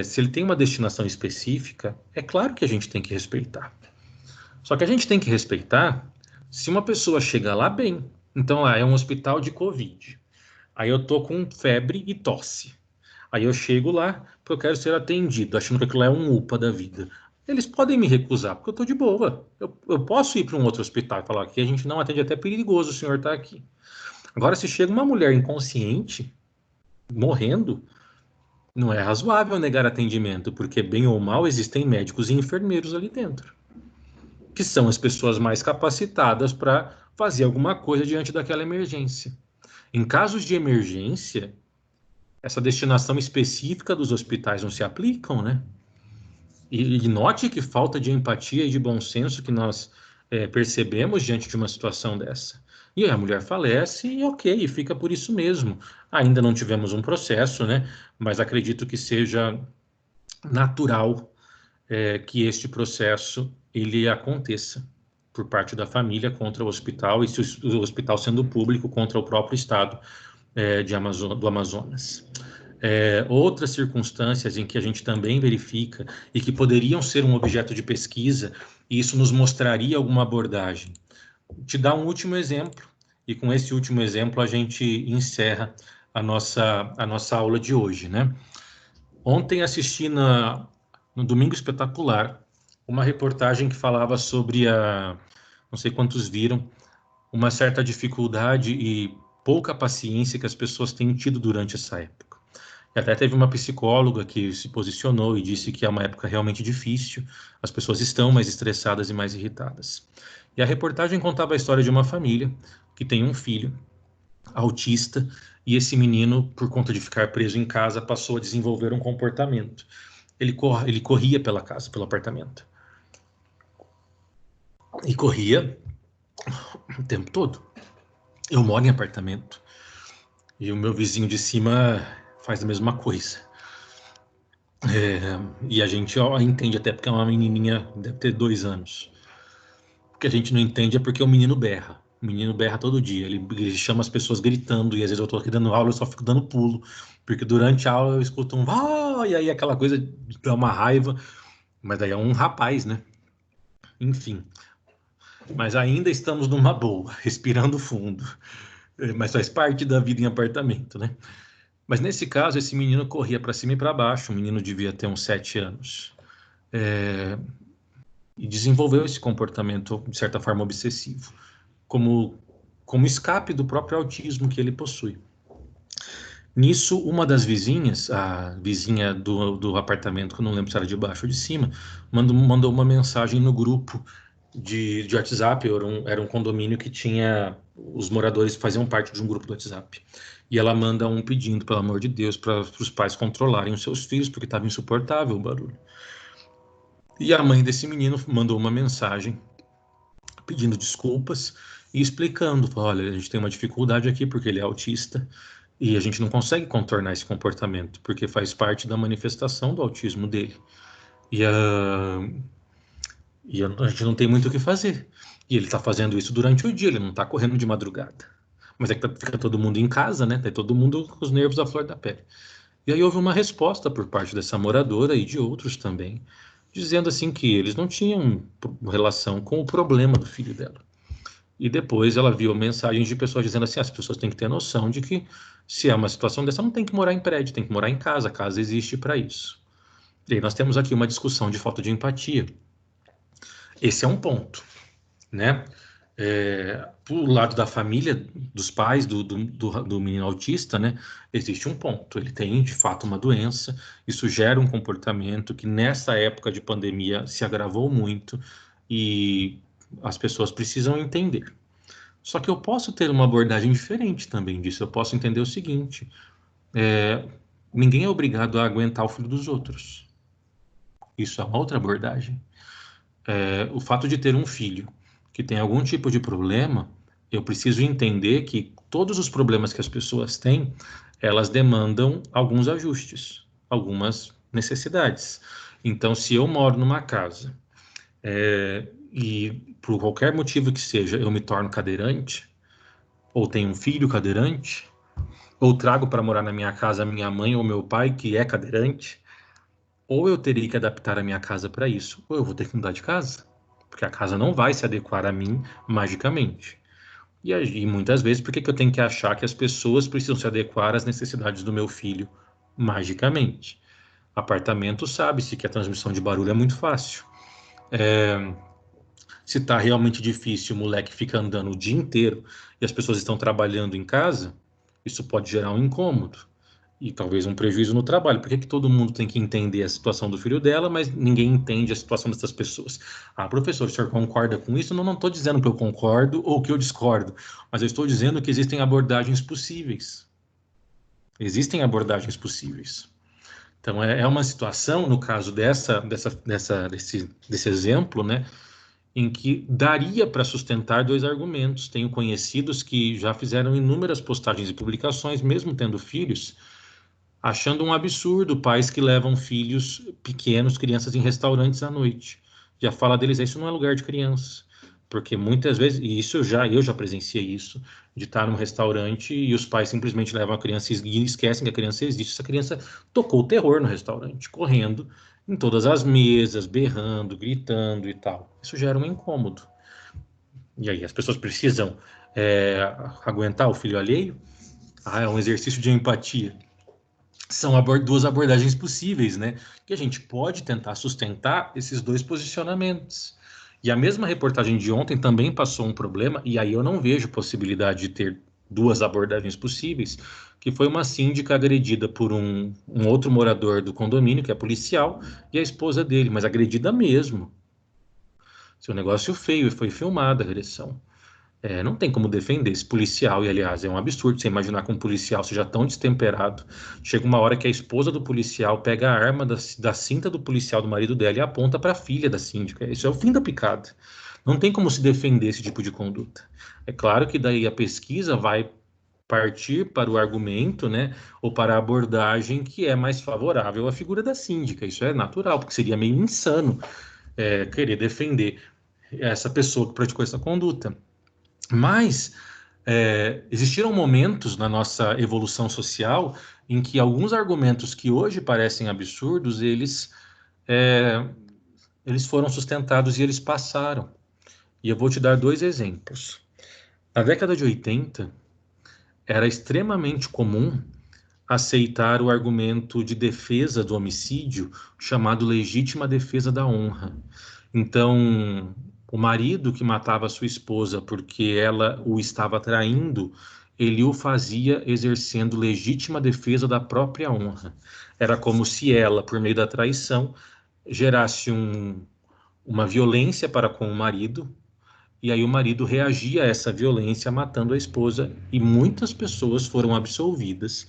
se ele tem uma destinação específica, é claro que a gente tem que respeitar. Só que a gente tem que respeitar se uma pessoa chega lá bem. Então, é um hospital de Covid. Aí eu tô com febre e tosse. Aí eu chego lá porque eu quero ser atendido, achando que aquilo é um UPA da vida. Eles podem me recusar, porque eu tô de boa. Eu posso ir para um outro hospital e falar que a gente não atende, até perigoso o senhor estar aqui. Agora, se chega uma mulher inconsciente, morrendo, não é razoável negar atendimento, porque, bem ou mal, existem médicos e enfermeiros ali dentro, que são as pessoas mais capacitadas para fazer alguma coisa diante daquela emergência. Em casos de emergência, essa destinação específica dos hospitais não se aplicam, né? E note que falta de empatia e de bom senso que nós percebemos diante de uma situação dessa. E a mulher falece e ok, fica por isso mesmo. Ainda não tivemos um processo, né? Mas acredito que seja natural que este processo ele aconteça por parte da família contra o hospital, e se o hospital sendo público contra o próprio estado do Amazonas. Outras circunstâncias em que a gente também verifica e que poderiam ser um objeto de pesquisa, e isso nos mostraria alguma abordagem. Te dar um último exemplo, e com esse último exemplo a gente encerra a nossa aula de hoje, né? Ontem assisti no Domingo Espetacular uma reportagem que falava sobre não sei quantos viram, uma certa dificuldade e pouca paciência que as pessoas têm tido durante essa época. E até teve uma psicóloga que se posicionou e disse que é uma época realmente difícil, as pessoas estão mais estressadas e mais irritadas. E a reportagem contava a história de uma família que tem um filho autista, e esse menino, por conta de ficar preso em casa, passou a desenvolver um comportamento. Ele corria pela casa, pelo apartamento. E corria o tempo todo. Eu moro em apartamento e o meu vizinho de cima faz a mesma coisa. E a gente entende até porque é uma menininha, deve ter 2 anos. O que a gente não entende é porque o menino berra. O menino berra todo dia. Ele chama as pessoas gritando, e às vezes eu tô aqui dando aula, eu só fico dando pulo, porque durante a aula eu escuto um vá, e aí aquela coisa dá uma raiva. Mas daí é um rapaz, né? Enfim. Mas ainda estamos numa boa, respirando fundo. Mas faz parte da vida em apartamento, né? Mas nesse caso, esse menino corria para cima e para baixo. O menino devia ter uns 7 anos. E desenvolveu esse comportamento, de certa forma, obsessivo, como escape do próprio autismo que ele possui. Nisso, uma das vizinhas, a vizinha do apartamento, que eu não lembro se era de baixo ou de cima, mandou uma mensagem no grupo de WhatsApp. Era um condomínio que tinha... Os moradores faziam parte de um grupo do WhatsApp. E ela manda um pedindo, pelo amor de Deus, para os pais controlarem os seus filhos, porque estava insuportável o barulho. E a mãe desse menino mandou uma mensagem pedindo desculpas e explicando: olha, a gente tem uma dificuldade aqui porque ele é autista e a gente não consegue contornar esse comportamento, porque faz parte da manifestação do autismo dele. E a gente não tem muito o que fazer. E ele está fazendo isso durante o dia, ele não está correndo de madrugada. Mas é que fica todo mundo em casa, né? Tá todo mundo com os nervos à flor da pele. E aí houve uma resposta por parte dessa moradora e de outros também, dizendo assim que eles não tinham relação com o problema do filho dela. E depois ela viu mensagens de pessoas dizendo assim, as pessoas têm que ter noção de que se é uma situação dessa, não tem que morar em prédio, tem que morar em casa, a casa existe para isso. E aí nós temos aqui uma discussão de falta de empatia. Esse é um ponto, né? Do lado da família, dos pais do menino autista, né? Existe um ponto. Ele tem, de fato, uma doença. Isso gera um comportamento que, nessa época de pandemia, se agravou muito e as pessoas precisam entender. Só que eu posso ter uma abordagem diferente também disso. Eu posso entender o seguinte: ninguém é obrigado a aguentar o filho dos outros. Isso é uma outra abordagem. O fato de ter um filho que tem algum tipo de problema, eu preciso entender que todos os problemas que as pessoas têm, elas demandam alguns ajustes, algumas necessidades. Então, se eu moro numa casa e por qualquer motivo que seja, eu me torno cadeirante, ou tenho um filho cadeirante, ou trago para morar na minha casa minha mãe ou meu pai que é cadeirante, ou eu teria que adaptar a minha casa para isso, ou eu vou ter que mudar de casa, porque a casa não vai se adequar a mim magicamente. E muitas vezes, por que eu tenho que achar que as pessoas precisam se adequar às necessidades do meu filho magicamente? Apartamento sabe-se que a transmissão de barulho é muito fácil. Se está realmente difícil, o moleque fica andando o dia inteiro e as pessoas estão trabalhando em casa, isso pode gerar um incômodo e talvez um prejuízo no trabalho. Por que todo mundo tem que entender a situação do filho dela, mas ninguém entende a situação dessas pessoas? Ah, professor, o senhor concorda com isso? Não estou dizendo que eu concordo ou que eu discordo, mas eu estou dizendo que existem abordagens possíveis. Existem abordagens possíveis. Então, é uma situação, no caso desse exemplo, né, em que daria para sustentar dois argumentos. Tenho conhecidos que já fizeram inúmeras postagens e publicações, mesmo tendo filhos, achando um absurdo pais que levam filhos pequenos, crianças em restaurantes à noite. Já fala deles, isso não é lugar de crianças. Porque muitas vezes, e eu já presenciei isso, de estar num restaurante e os pais simplesmente levam a criança e esquecem que a criança existe. Essa criança tocou o terror no restaurante, correndo em todas as mesas, berrando, gritando e tal. Isso gera um incômodo. E aí as pessoas precisam aguentar o filho alheio? Ah, é um exercício de empatia. São duas abordagens possíveis, né? Que a gente pode tentar sustentar esses dois posicionamentos. E a mesma reportagem de ontem também passou um problema, e aí eu não vejo possibilidade de ter duas abordagens possíveis, que foi uma síndica agredida por um outro morador do condomínio, que é policial, e a esposa dele, mas agredida mesmo. Seu negócio feio, e foi filmada a agressão. Não tem como defender esse policial, e aliás, é um absurdo você imaginar que um policial seja tão destemperado. Chega uma hora que a esposa do policial pega a arma da cinta do policial, do marido dela, e aponta para a filha da síndica. Isso é o fim da picada. Não tem como se defender esse tipo de conduta. É claro que daí a pesquisa vai partir para o argumento, né, ou para a abordagem que é mais favorável à figura da síndica. Isso é natural, porque seria meio insano querer defender essa pessoa que praticou essa conduta. Mas existiram momentos na nossa evolução social em que alguns argumentos que hoje parecem absurdos, eles foram sustentados e eles passaram. E eu vou te dar dois exemplos. Na década de 80, era extremamente comum aceitar o argumento de defesa do homicídio, chamado legítima defesa da honra. Então, o marido que matava a sua esposa porque ela o estava traindo, ele o fazia exercendo legítima defesa da própria honra. Era como se ela, por meio da traição, gerasse uma violência para com o marido, e aí o marido reagia a essa violência matando a esposa, e muitas pessoas foram absolvidas,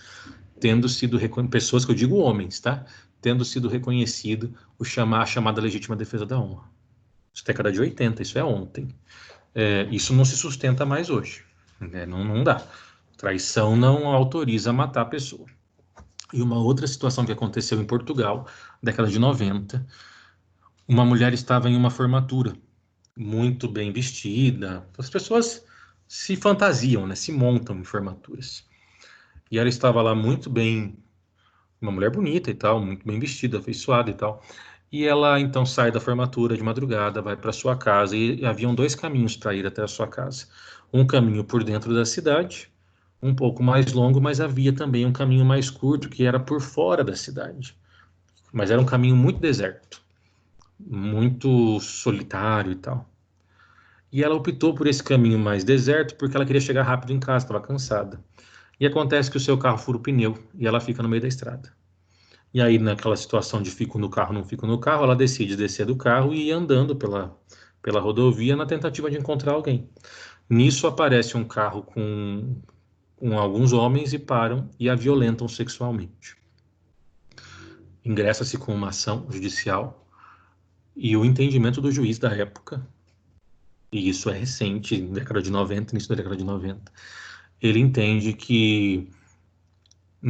tendo sido pessoas que eu digo homens, tá? Tendo sido reconhecido a chamada legítima defesa da honra. Isso é década de 80, isso é ontem. Isso não se sustenta mais hoje. Não dá. Traição não autoriza a matar a pessoa. E uma outra situação que aconteceu em Portugal, década de 90, uma mulher estava em uma formatura, muito bem vestida. As pessoas se fantasiam, né? Se montam em formaturas. E ela estava lá muito bem, uma mulher bonita e tal, muito bem vestida, afeiçoada e tal. E ela então sai da formatura de madrugada, vai para sua casa, e haviam 2 caminhos para ir até a sua casa. Um caminho por dentro da cidade, um pouco mais longo, mas havia também um caminho mais curto, que era por fora da cidade. Mas era um caminho muito deserto, muito solitário e tal. E ela optou por esse caminho mais deserto porque ela queria chegar rápido em casa, estava cansada. E acontece que o seu carro fura o pneu e ela fica no meio da estrada. E aí, naquela situação de fico no carro, não fico no carro, ela decide descer do carro e ir andando pela rodovia na tentativa de encontrar alguém. Nisso aparece um carro com alguns homens e param e a violentam sexualmente. Ingressa-se com uma ação judicial e o entendimento do juiz da época, e isso é recente, década de 90, início da década de 90, ele entende que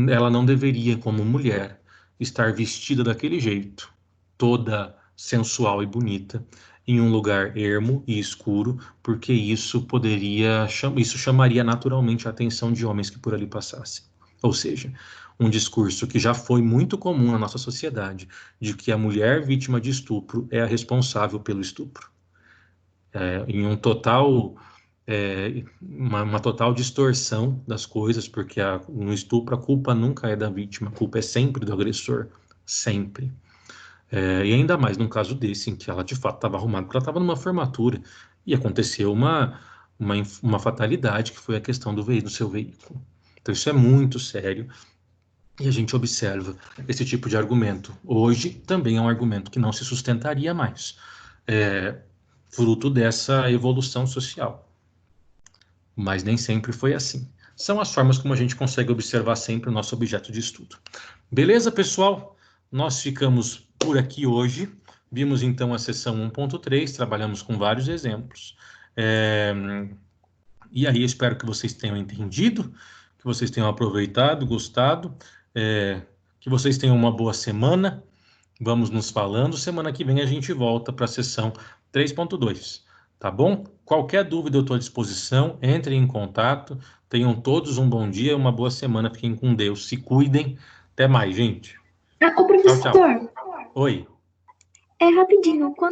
ela não deveria, como mulher, estar vestida daquele jeito, toda sensual e bonita, em um lugar ermo e escuro, porque isso chamaria naturalmente a atenção de homens que por ali passassem. Ou seja, um discurso que já foi muito comum na nossa sociedade, de que a mulher vítima de estupro é a responsável pelo estupro. Em um total uma total distorção das coisas, porque no estupro a culpa nunca é da vítima, a culpa é sempre do agressor, sempre. E ainda mais num caso desse, em que ela de fato estava arrumada, porque ela estava numa formatura, e aconteceu uma fatalidade, que foi a questão do seu veículo. Então isso é muito sério, e a gente observa esse tipo de argumento. Hoje também é um argumento que não se sustentaria mais, fruto dessa evolução social. Mas nem sempre foi assim. São as formas como a gente consegue observar sempre o nosso objeto de estudo. Beleza, pessoal? Nós ficamos por aqui hoje. Vimos então a seção 1.3, trabalhamos com vários exemplos. E aí, espero que vocês tenham entendido, que vocês tenham aproveitado, gostado, que vocês tenham uma boa semana. Vamos nos falando. Semana que vem a gente volta para a seção 3.2. Tá bom? Qualquer dúvida eu estou à disposição, entrem em contato, tenham todos um bom dia, uma boa semana, fiquem com Deus, se cuidem, até mais, gente. Ô, professor, Tchau, tchau. Oi. rapidinho, quando